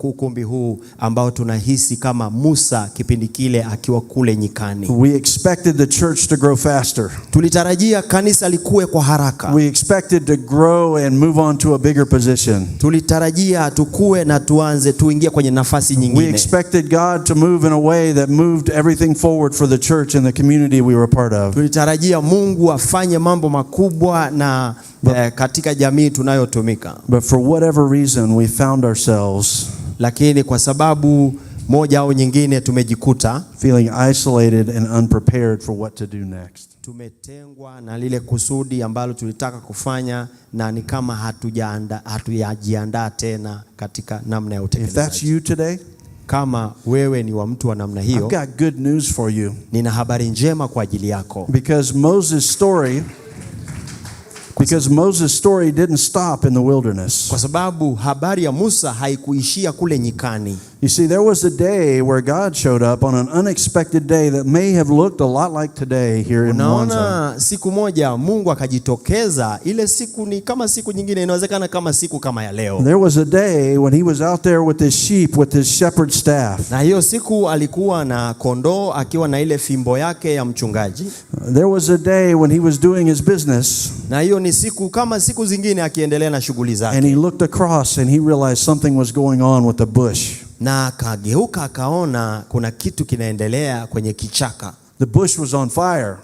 ukumbi huu ambao tunahisi kama Musa kipindi kile akiwa kule nyikani. We expected the church to grow faster. Tulitarajia kanisa likue kwa haraka. We expected to grow and move on to a bigger position. Tulitarajia tukue na tuingie kwenye nafasi nyingine. We expected God to move in a way that moved everything forward for the church and the community we were part of. Tulitarajia Mungu afanye mambo makubwa na katika jamii tunayotumika. But for whatever reason we found ourselves, lakini kwa sababu moja au nyingine tumejikuta feeling isolated and unprepared for what to do next. Tumetengwa na lile kusudi ambalo tulitaka kufanya na ni kama hatujajiandaa tena katika namna ya utekelezaji. If that's you today, kama wewe ni wa mtu wa namna hiyo, I've got good news for you. Nina habari njema kwa ajili yako. Because Moses' story didn't stop in the wilderness. Kwa sababu habari ya Musa haikuishia kule nyikani. You see, there was a day where God showed up on an unexpected day that may have looked a lot like today here in Mwanza. Unaona, siku moja Mungu akajitokeza. Ile siku ni kama siku nyingine, inawezekana kama siku kama ya leo. There was a day when he was out there with his sheep, with his shepherd staff. Na hiyo siku alikuwa na kondoo akiwa na ile fimbo yake ya mchungaji. There was a day when he was doing his business. Na hiyo ni siku kama siku zingine akiendelea na shughuli zake. And he looked across and he realized something was going on with the bush. Na akageuka akaona kuna kitu kinaendelea kwenye kichaka. The bush was on fire.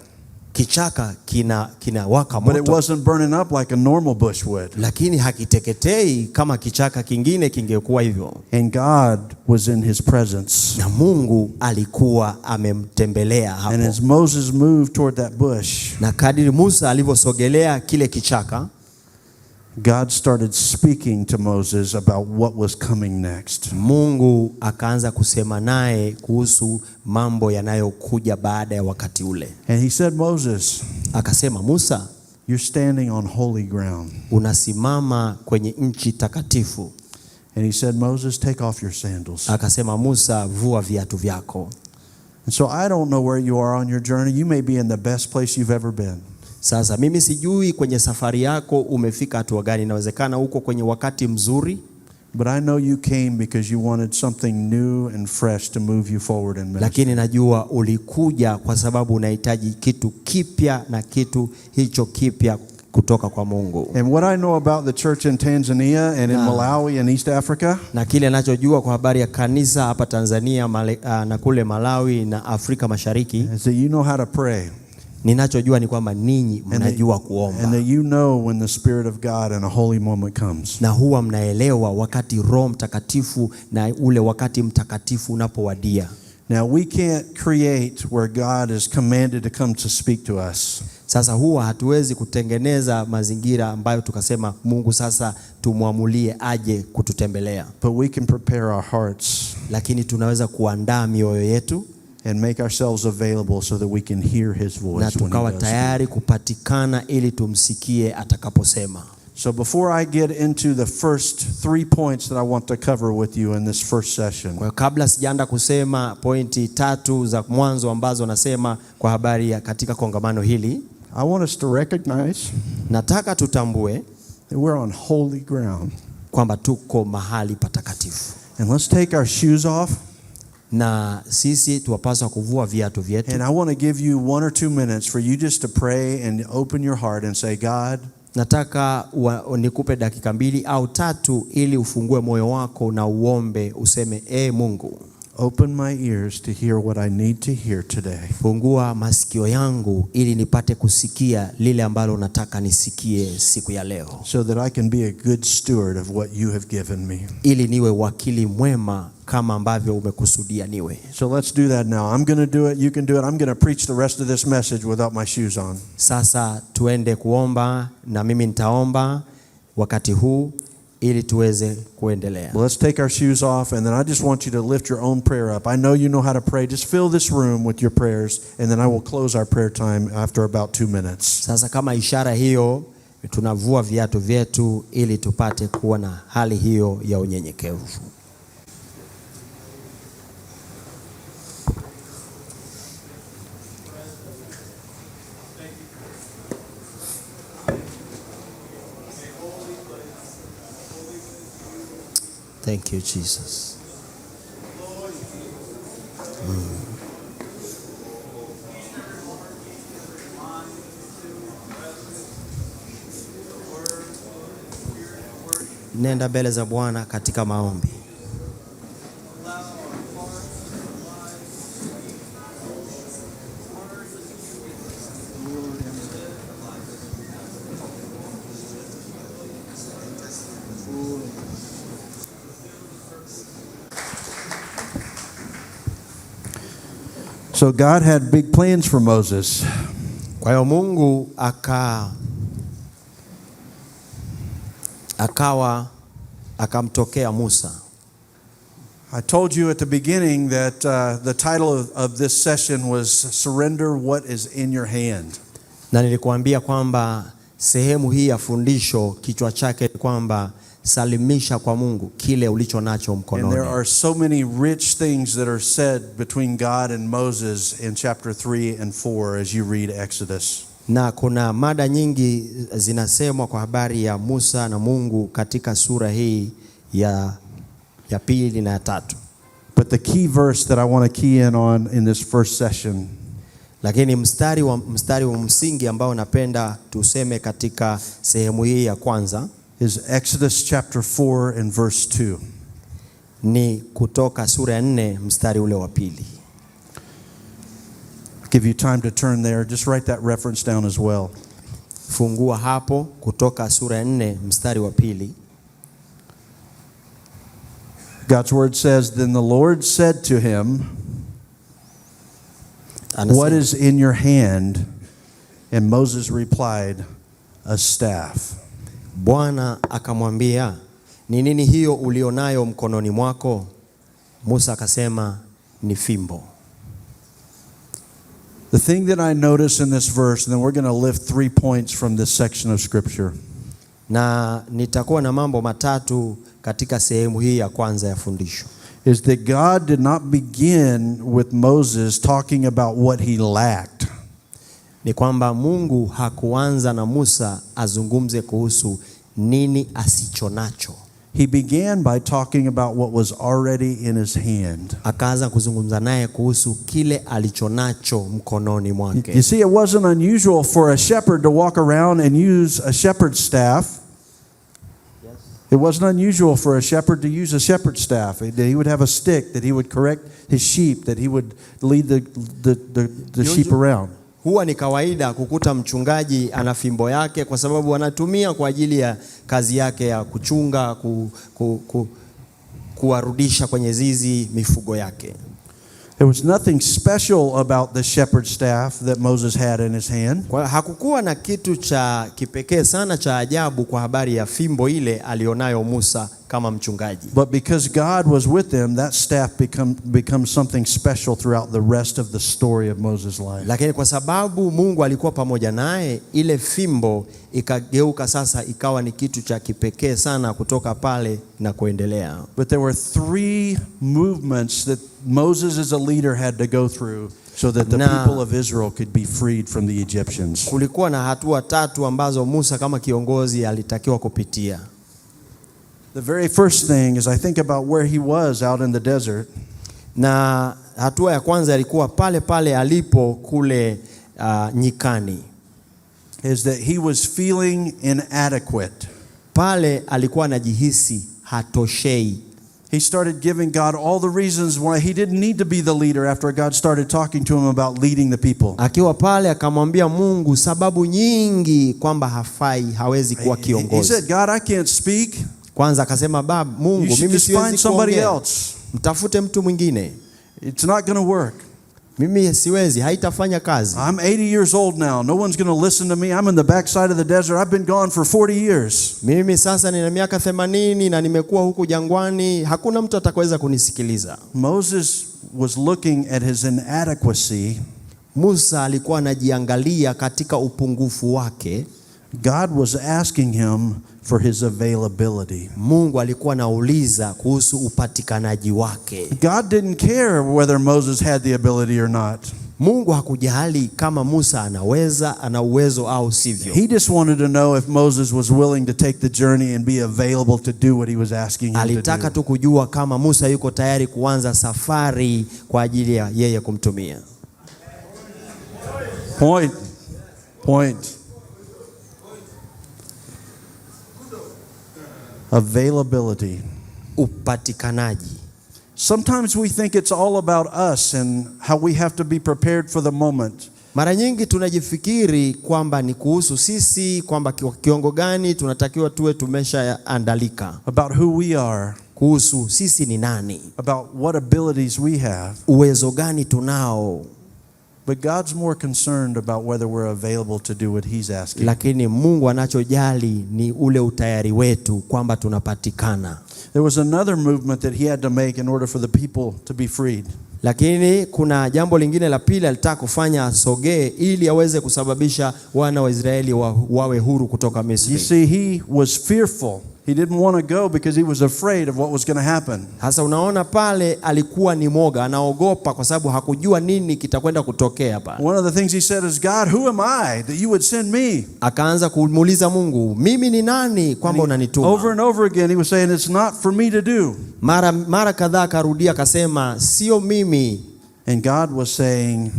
Kichaka kina waka moto. But it wasn't burning up like a normal bush would. Lakini hakiteketei kama kichaka kingine kingekuwa hivyo. And God was in his presence. Na Mungu alikuwa amemtembelea hapo. And as Moses moved toward that bush, na kadiri Musa alivyosogelea kile kichaka, God started speaking to Moses about what was coming next. Mungu akaanza kusema naye kuhusu mambo yanayokuja baada ya wakati ule. And he said, Moses, akasema, Musa, you're standing on holy ground. Unasimama kwenye nchi takatifu. And he said, Moses, take off your sandals. Akasema, Musa, vua viatu vyako. And so I don't know where you are on your journey. You may be in the best place you've ever been. Sasa mimi sijui kwenye safari yako umefika hatua gani. Inawezekana uko kwenye wakati mzuri. But I know you came because you wanted something new and fresh to move you forward in ministry. Lakini najua ulikuja kwa sababu unahitaji kitu kipya, na kitu hicho kipya kutoka kwa Mungu. And what I know about the church in Tanzania and in Malawi and East Africa, na kile ninachojua kwa habari ya kanisa hapa Tanzania na kule Malawi na Afrika Mashariki, is that you know how to pray. Ninachojua ni kwamba ninyi mnajua kuomba. And that you know when the Spirit of God and a holy moment comes. Na huwa mnaelewa wakati Roho Mtakatifu na ule wakati mtakatifu unapowadia. Now we can't create where God is commanded to come to speak to us. Sasa huwa hatuwezi kutengeneza mazingira ambayo tukasema Mungu sasa tumwamulie aje kututembelea. But we can prepare our hearts. Lakini tunaweza kuandaa mioyo yetu and make ourselves available so that we can hear his voice. Na tukawa tayari kupatikana ili tumsikie atakaposema. So before I get into the first 3 points that I want to cover with you in this first session, kwa kabla sijaanza kusema pointi 3 za mwanzo ambazo nasema kwa habari ya katika kongamano hili, I want us to recognize, nataka tutambue that we're on holy ground. Kwamba tuko mahali patakatifu. And let's take our shoes off. Na sisi tuwapaswa kuvua viatu vyetu. And I want to give you 1 or 2 minutes for you just to pray and open your heart and say, God, nataka nikupe dakika 2 au 3 ili ufungue moyo wako na uombe useme, Mungu, Open my ears to hear what I need to hear today. Fungua masikio yangu ili nipate kusikia lile ambalo nataka nisikie siku ya leo. So that I can be a good steward of what you have given me. Ili niwe wakili mwema kama ambavyo umekusudia niwe. So let's do that now. I'm going to do it, you can do it. I'm going to preach the rest of this message without my shoes on. Sasa tuende kuomba na mimi nitaomba wakati huu ili tuweze kuendelea. Well, let's take our shoes off, and then I just want you to lift your own prayer up. I know you know how to pray. Just fill this room with your prayers, and then I will close our prayer time after about 2 minutes. Sasa kama ishara hiyo tunavua viatu vyetu ili tupate kuwa na hali hiyo ya unyenyekevu. Thank you, Jesus. Nenda mbele za Bwana katika maombi. So God had big plans for Moses. Kwa hiyo Mungu akamtokea Musa. I told you at the beginning that the title of this session was Surrender What Is in Your Hand. Na nilikuambia kwamba sehemu hii ya fundisho kichwa chake kwamba salimisha kwa Mungu kile ulicho nacho mkononi. And there are so many rich things that are said between God and Moses in chapter 3 and 4 as you read Exodus. Na kuna mada nyingi zinasemwa kwa habari ya Musa na Mungu katika sura hii ya pili na ya tatu. But the key verse that I want to key in on in this first session, lakini mstari wa msingi ambao napenda tuseme katika sehemu hii ya kwanza is Exodus chapter 4 and verse 2. Ni Kutoka sura ya 4 mstari ule wa pili. Give you time to turn there. Just write that reference down as well. Fungua hapo Kutoka sura ya 4 mstari wa pili. God's word says, then the Lord said to him, what is in your hand? And Moses replied, a staff. Bwana akamwambia, ni nini hiyo ulionayo mkononi mwako? Musa akasema, ni fimbo. The thing that I notice in this verse, and then we're going to lift 3 points from this section of scripture. Na nitakuwa na mambo matatu katika sehemu hii ya kwanza ya fundisho. Is that God did not begin with Moses talking about what he lacked. Ni kwamba Mungu hakuanza na Musa azungumze kuhusu nini asichonacho. He began by talking about what was already in his hand. Akaanza kuzungumza naye kuhusu kile alichonacho mkononi mwake. You see, it wasn't unusual for a shepherd to walk around and use a shepherd's staff. It wasn't unusual for a shepherd to use a shepherd's staff. That he would have a stick, that he would correct his sheep, that he would lead the sheep around. Huwa ni kawaida kukuta mchungaji ana fimbo yake kwa sababu anatumia kwa ajili ya kazi yake ya kuchunga, kuwarudisha kwenye zizi mifugo yake. There was nothing special about the shepherd's staff that Moses had in his hand. Kwa hakukuwa na kitu cha kipekee sana cha ajabu kwa habari ya fimbo ile alionayo Musa kama mchungaji. But because God was with them, that staff becomes something special throughout the rest of the story of Moses' life. Lakini kwa sababu Mungu alikuwa pamoja naye, ile fimbo ikageuka sasa ikawa ni kitu cha kipekee sana kutoka pale na kuendelea. But there were 3 movements that Moses as a leader had to go through so that the people of Israel could be freed from the Egyptians. Kulikuwa na hatua 3 ambazo Musa kama kiongozi alitakiwa kupitia. The very first thing is I think about where he was out in the desert. Na hatua ya kwanza ilikuwa pale pale alipo kule nyikani. Is that he was feeling inadequate. Pale alikuwa anajihisi hatoshei. He started giving God all the reasons why he didn't need to be the leader after God started talking to him about leading the people. Akiwa pale akamwambia Mungu sababu nyingi kwamba hawezi kuwa kiongozi. He said, God, I can't speak. Kwanza akasema, Baba, Mungu, mimi siwezi kuongea. Mtafute mtu mwingine. It's not going to work. Mimi siwezi, haitafanya kazi. I'm 80 years old now. No one's going to listen to me. I'm in the backside of the desert. I've been gone for 40 years. Mimi sasa nina miaka 80 na nimekuwa huku jangwani. Hakuna mtu atakayeweza kunisikiliza. Moses was looking at his inadequacy. Musa alikuwa anajiangalia katika upungufu wake. God was asking him for his availability. Mungu alikuwa anauliza kuhusu upatikanaji wake. God didn't care whether Moses had the ability or not. Mungu hakujali kama Musa ana uwezo au sivyo. He just wanted to know if Moses was willing to take the journey and be available to do what he was asking him to do. Alitaka tu kujua kama Musa yuko tayari kuanza safari kwa ajili ya yeye kumtumia. Point. Availability. Upatikanaji. Sometimes we think it's all about us and how we have to be prepared for the moment. Mara nyingi tunajifikiri kwamba ni kuhusu sisi, kwamba kiwango gani tunatakiwa tuwe tumeshaandalika. About who we are. Kuhusu sisi ni nani. About what abilities we have. Uwezo gani tunao. But God's more concerned about whether we're available to do what he's asking. Lakini Mungu anachojali ni ule utayari wetu kwamba tunapatikana. There was another movement that he had to make in order for the people to be freed. Lakini kuna jambo lingine la pili alitaka kufanya asogee ili aweze kusababisha wana wa Israeli wawe huru kutoka Misri. You see, he was fearful. He didn't want to go because he was afraid of what was going to happen. Hasa unaona pale alikuwa ni moga, anaogopa kwa sababu hakujua nini kitakwenda kutokea pale. One of the things he said is, God, who am I that you would send me? Akaanza kumuuliza Mungu, mimi ni nani kwamba unanituma? Over and over again he was saying, it's not for me to do. Mara kadhaa akarudia akasema, sio mimi. And God was saying,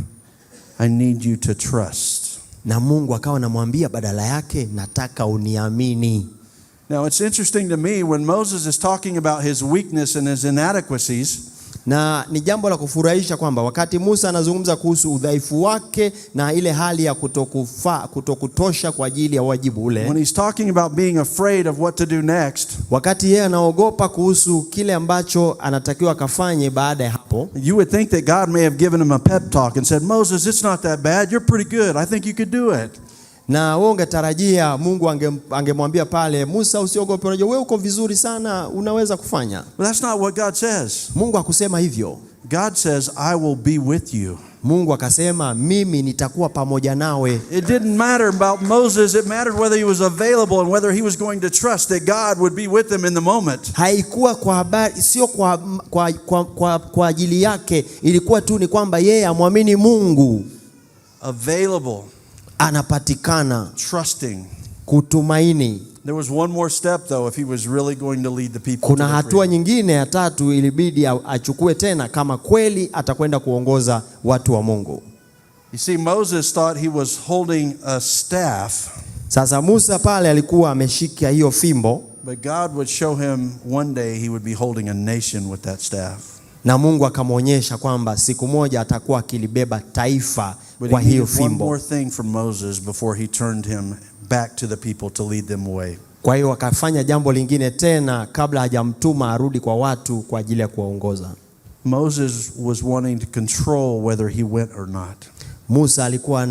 I need you to trust. Na Mungu akawa anamwambia badala yake, nataka uniamini. Now it's interesting to me when Moses is talking about his weakness and his inadequacies. Na ni jambo la kufurahisha kwamba wakati Musa anazungumza kuhusu udhaifu wake na ile hali ya kutokutosha kwa ajili ya wajibu ule. When he's talking about being afraid of what to do next. Wakati yeye anaogopa kuhusu kile ambacho anatakiwa kafanye baada ya hapo. You would think that God may have given him a pep talk and said, Moses, it's not that bad. You're pretty good. I think you could do it. Na wewe ungetarajia Mungu angemwambia pale, Musa usiogope, unajua wewe uko vizuri sana, unaweza kufanya. But that's not what God says. Mungu hakusema hivyo. God says, I will be with you. Mungu akasema mimi nitakuwa pamoja nawe. It didn't matter about Moses, it mattered whether he was available and whether he was going to trust that God would be with him in the moment. Haikuwa kwa habari, sio kwa ajili yake, ilikuwa tu ni kwamba yeye amwamini Mungu. Available. Anapatikana. Trusting. Kutumaini. There was one more step though if he was really going to lead the people. Kuna hatua nyingine ya tatu ilibidi achukue tena kama kweli atakwenda kuongoza watu wa Mungu. You see, Moses thought he was holding a staff. Sasa Musa pale alikuwa ameshika hiyo fimbo. But God would show him one day he would be holding a nation with that staff. Na Mungu akamwonyesha kwamba siku moja atakuwa akilibeba taifa kwa hiyo fimbo. One more thing from Moses before he turned him back to the people to lead them away. Kwa hiyo akafanya jambo lingine tena kabla hajamtuma arudi kwa watu kwa ajili ya kuwaongoza. Moses was wanting to control whether he went or not. Musa alikuwa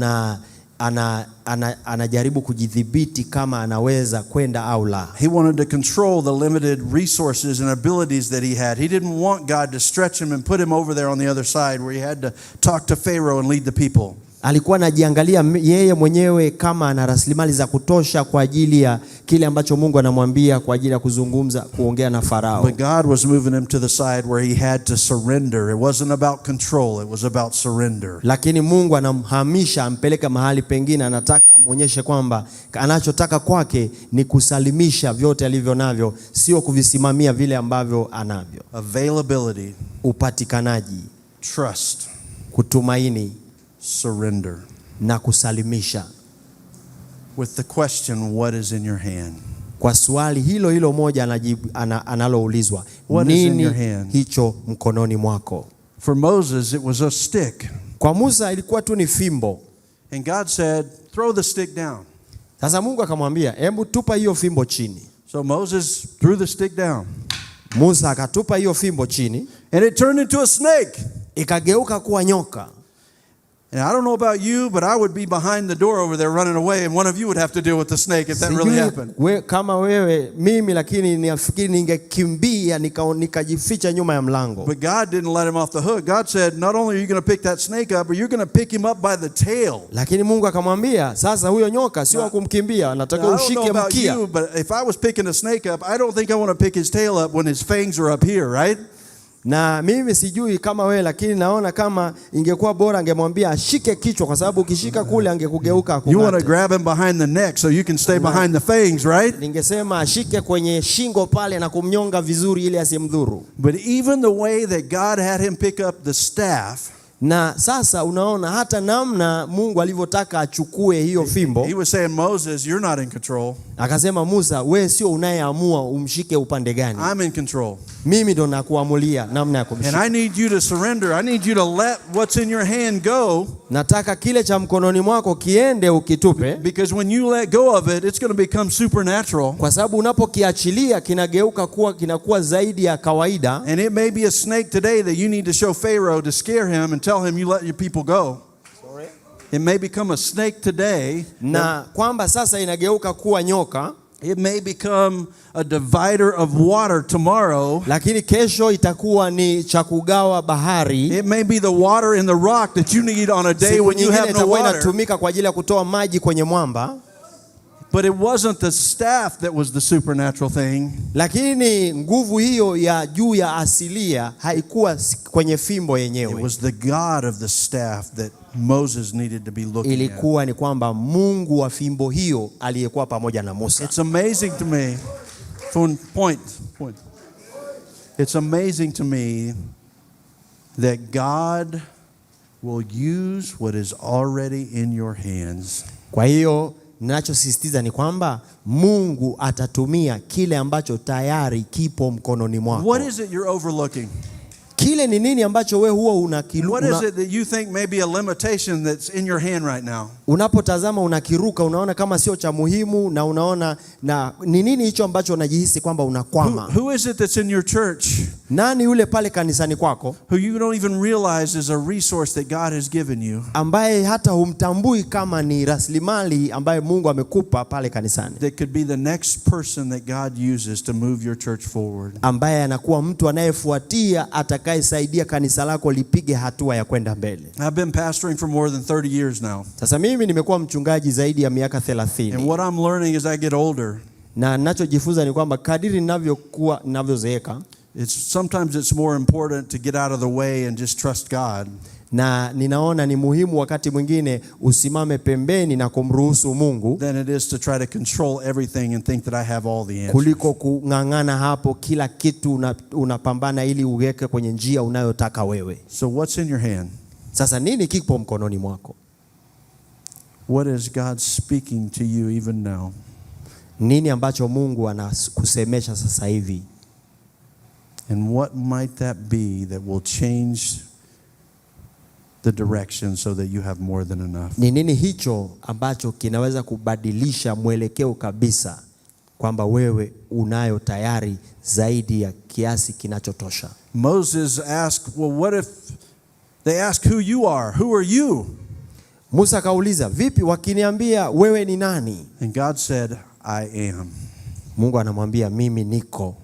anajaribu kujidhibiti kama anaweza kwenda au la. He wanted to control the limited resources and abilities that he had. He didn't want God to stretch him and put him over there on the other side where he had to talk to Pharaoh and lead the people. Alikuwa anajiangalia yeye mwenyewe kama ana rasilimali za kutosha kwa ajili ya kile ambacho Mungu anamwambia kwa ajili ya kuzungumza, kuongea na Farao. But God was moving him to the side where he had to surrender. It wasn't about control, it was about surrender. Lakini Mungu anamhamisha, ampeleka mahali pengine, anataka amuonyeshe kwamba anachotaka kwake ni kusalimisha vyote alivyo navyo, sio kuvisimamia vile ambavyo anavyo. Availability, upatikanaji, trust, kutumaini, surrender, na kusalimisha. With the question, what is in your hand? kwa swali hilo hilo moja analoulizwa, nini hicho mkononi mwako? For Moses it was a stick. Kwa Musa ilikuwa tu ni fimbo. And God said, throw the stick down. Sasa Mungu akamwambia, hebu tupa hiyo fimbo chini. So Moses threw the stick down. Musa akatupa hiyo fimbo chini. And it turned into a snake. Ikageuka kuwa nyoka. And I don't know about you, but I would be behind the door over there running away, and one of you would have to deal with the snake if that really happened. Kama wewe mimi, lakini nafikiri ningekimbia nikajificha nyuma ya mlango. But God didn't let him off the hook. God said, not only are you going to pick that snake up, but you're going to pick him up by the tail. Lakini Mungu akamwambia, sasa huyo nyoka sio wa kumkimbia, nataka ushike mkia. But if I was picking a snake up, I don't think I want to pick his tail up when his fangs are up here, right? Na mimi sijui kama wewe, lakini naona kama ingekuwa bora angemwambia ashike kichwa, kwa sababu ukishika kule angekugeuka akung'ate. You want to grab him behind the neck so you can stay behind the fangs, right? Ningesema ashike kwenye shingo pale na kumnyonga vizuri ili asimdhuru. But even the way that God had him pick up the staff, na sasa unaona hata namna Mungu alivyotaka achukue hiyo fimbo. He was saying, Moses, you're not in control. Akasema, Musa, wewe sio unayeamua umshike upande gani. I'm in control. Mimi ndo nakuamulia namna ya kumshika. And I need you to surrender. I need you to let what's in your hand go. Nataka kile cha mkononi mwako kiende ukitupe. Because when you let go of it, it's going to become supernatural. Kwa sababu unapokiachilia kinakuwa zaidi ya kawaida. And it may be a snake today that you need to show Pharaoh to scare him and tell him you let your people go. Sorry? It may become a snake today. Na kwamba sasa inageuka kuwa nyoka. It may become a divider of water tomorrow. Lakini kesho itakuwa ni cha kugawa bahari. It may be the water in the rock that you need on a day when you have no water. Inatumika kwa ajili ya kutoa maji kwenye mwamba. But it wasn't the staff that was the supernatural thing. Lakini nguvu hiyo ya juu ya asilia haikuwa kwenye fimbo yenyewe. It was the God of the staff that Moses needed to be looking at. Ilikuwa ni kwamba Mungu wa fimbo hiyo aliyekuwa pamoja na Musa. It's amazing to me. Point. It's amazing to me that God will use what is already in your hands. Kwa hiyo ninachosisitiza ni kwamba Mungu atatumia kile ambacho tayari kipo mkononi mwako. What is it you're overlooking? Kile ni nini ambacho wewe huwa unakiruka? What is it that you think may be a limitation that's in your hand right now? Unapotazama unakiruka, unaona kama sio cha muhimu, na unaona na ni nini hicho ambacho unajihisi kwamba unakwama? Who is it that's in your church? Nani yule pale kanisani kwako? Who you don't even realize is a resource that God has given you. Ambaye hata humtambui kama ni rasilimali ambaye Mungu amekupa pale kanisani. That could be the next person that God uses to move your church forward. Ambaye anakuwa mtu anayefuatia atakayesaidia kanisa lako lipige hatua ya kwenda mbele. I've been pastoring for more than 30 years now. Sasa mimi nimekuwa mchungaji zaidi ya miaka 30. And what I'm learning as I get older, na ninachojifunza ni kwamba kadiri ninavyozeeka, sometimes it's more important to get out of the way and just trust God. Na ninaona ni muhimu wakati mwingine usimame pembeni na kumruhusu Mungu than it is to try to control everything and think that I have all the answers. Kuliko kung'ang'ana hapo kila kitu unapambana ili uweke kwenye njia unayotaka wewe. So what's in your hand? Sasa nini kipo mkononi mwako? What is God speaking to you even now? Nini ambacho Mungu anakusemesha sasa hivi? And what might that be that will change the direction so that you have more than enough? Ni nini hicho ambacho kinaweza kubadilisha mwelekeo kabisa kwamba wewe unayo tayari zaidi ya kiasi kinachotosha? Moses asked, well, what if they ask who you are? Who are you? Musa kauliza, vipi wakiniambia wewe ni nani? And God said, I am. Mungu anamwambia mimi niko.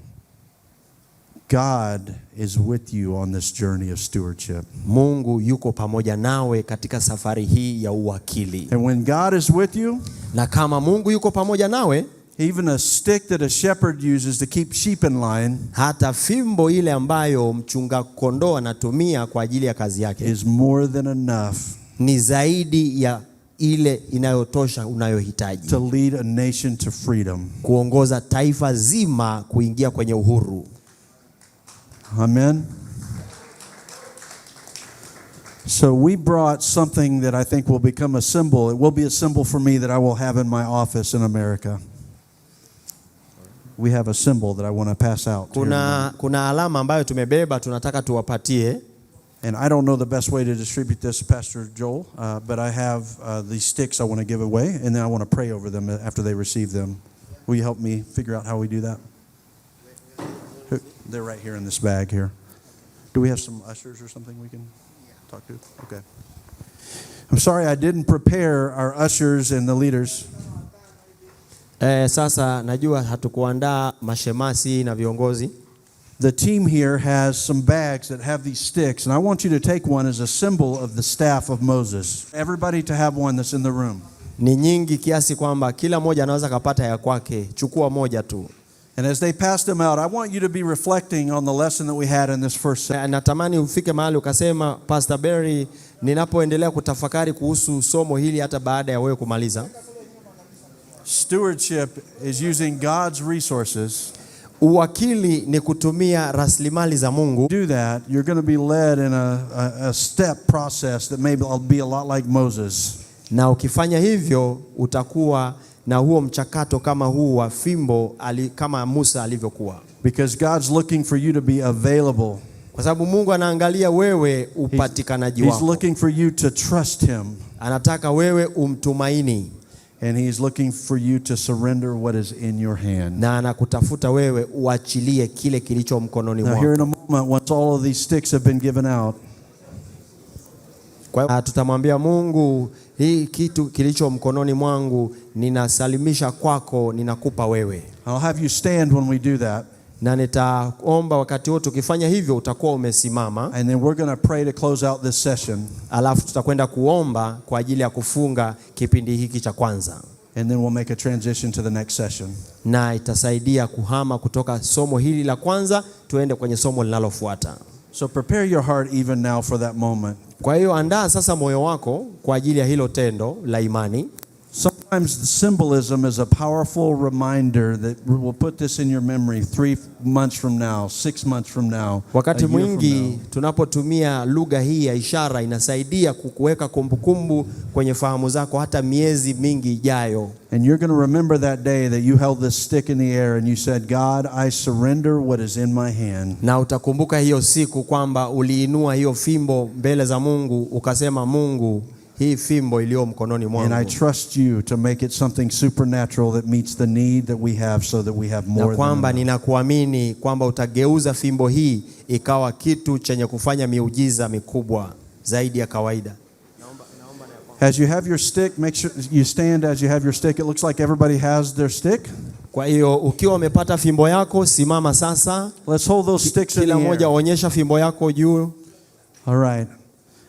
God is with you on this journey of stewardship. Mungu yuko pamoja nawe katika safari hii ya uwakili. And when God is with you, na kama Mungu yuko pamoja nawe, even a stick that a shepherd uses to keep sheep in line, hata fimbo ile ambayo mchunga kondoo anatumia kwa ajili ya kazi yake, is more than enough, ni zaidi ya ile inayotosha unayohitaji, to lead a nation to freedom, kuongoza taifa zima kuingia kwenye uhuru. Amen. So we brought something that I think will become a symbol. It will be a symbol for me that I will have in my office in America. we have a symbol that I want to pass out. Kuna alama ambayo tumebeba tunataka tuwapatie. And I don't know the best way to distribute this, Pastor Joel, but I have these sticks I want to give away, and then I want to pray over them after they receive them. Will you help me figure out how we do that? They're right here in this bag here. Do we have some ushers or something we can talk to? Okay. I'm sorry I didn't prepare our ushers and the leaders. Sasa najua hatukuandaa mashemasi na viongozi. The team here has some bags that have these sticks, and I want you to take one as a symbol of the staff of Moses. Everybody to have one that's in the room. Ni nyingi kiasi kwamba kila mmoja anaweza kapata ya kwake. Chukua moja tu. And as they pass them out, I want you to be reflecting on the lesson that we had in this first session. Natamani ufike mahali ukasema, Pastor Barry, ninapoendelea kutafakari kuhusu somo hili hata baada ya wewe kumaliza. Stewardship is using God's resources. Uwakili ni kutumia rasilimali za Mungu. Do that, you're going to be led in a step process that may be a lot like Moses. Na ukifanya hivyo utakuwa na huo mchakato kama huu wa fimbo kama Musa alivyokuwa. Because God's looking for you to be available. Kwa sababu Mungu anaangalia wewe upatikanaji wako. He's looking for you to trust him. Anataka wewe umtumaini. And he's looking for you to surrender what is in your hand. Na anakutafuta wewe uachilie kile kilicho mkononi mwako. Now here in a moment, once all of these sticks have been given out, kwa hiyo tutamwambia Mungu, hii kitu kilicho mkononi mwangu ninasalimisha kwako, ninakupa wewe. I'll have you stand when we do that. Na nitaomba wakati wote ukifanya hivyo utakuwa umesimama. And then we're going to pray to close out this session. Alafu tutakwenda kuomba kwa ajili ya kufunga kipindi hiki cha kwanza. And then we'll make a transition to the next session. Na itasaidia kuhama kutoka somo hili la kwanza tuende kwenye somo linalofuata. So prepare your heart even now for that moment. Kwa hiyo andaa sasa moyo wako kwa ajili ya hilo tendo la imani. Sometimes the symbolism is a powerful reminder that will put this in your memory 3 months from now, 6 months from now. Wakati mwingi tunapotumia lugha hii ya ishara inasaidia kukuweka kumbukumbu kwenye fahamu zako hata miezi mingi ijayo. And you're going to remember that day that you held this stick in the air and you said, God, I surrender what is in my hand. Na utakumbuka hiyo siku kwamba uliinua hiyo fimbo mbele za Mungu ukasema, Mungu, hii fimbo iliyo mkononi mwangu. And I trust you to make it something supernatural that meets the need that we have so that we have more. Na kwamba ninakuamini kwamba utageuza fimbo hii ikawa kitu chenye kufanya miujiza mikubwa zaidi ya kawaida. As you have your stick, make sure you stand as you have your stick. It looks like everybody has their stick. Kwa hiyo ukiwa umepata fimbo yako, simama sasa. Let's hold those sticks in the air. Kila mmoja onyesha fimbo yako juu. All right.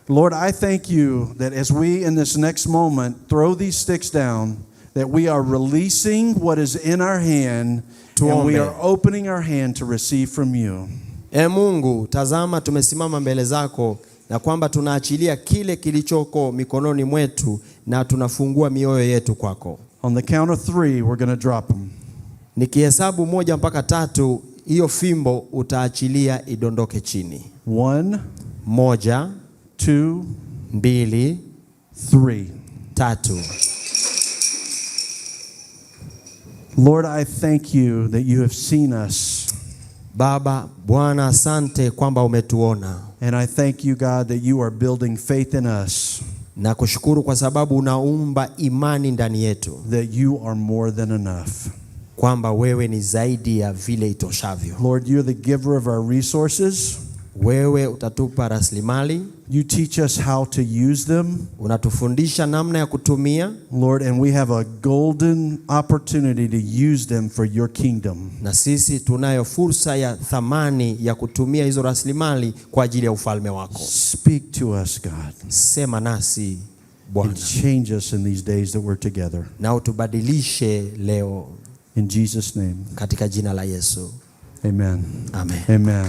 Lord, I thank you that as we in this next moment throw these sticks down, that we are releasing what is in our hand and we are opening our hand to receive from you. Mungu, tazama tumesimama mbele zako na kwamba tunaachilia kile kilichoko mikononi mwetu na tunafungua mioyo yetu kwako. On the count of 3, we're going to drop them. Nikihesabu 1 mpaka 3, hiyo fimbo utaachilia idondoke chini. 1, 1, 2, 2, 3. 3. Lord, I thank you that you have seen us. Baba, Bwana, asante kwamba umetuona. And I thank you, God, that you are building faith in us. Na kushukuru kwa sababu unaumba imani ndani yetu. That you are more than enough. Kwamba wewe ni zaidi ya vile itoshavyo. Lord, you're the giver of our resources. Wewe utatupa rasilimali. You teach us how to use them. Unatufundisha namna ya kutumia. Lord, and we have a golden opportunity to use them for your kingdom. Na sisi tunayo fursa ya thamani ya kutumia hizo rasilimali kwa ajili ya ufalme wako. Speak to us, God. Sema nasi, Bwana. And change us in these days that we're together. Na utubadilishe leo. In Jesus' name. Katika jina la Yesu. Amen. Amen. Amen.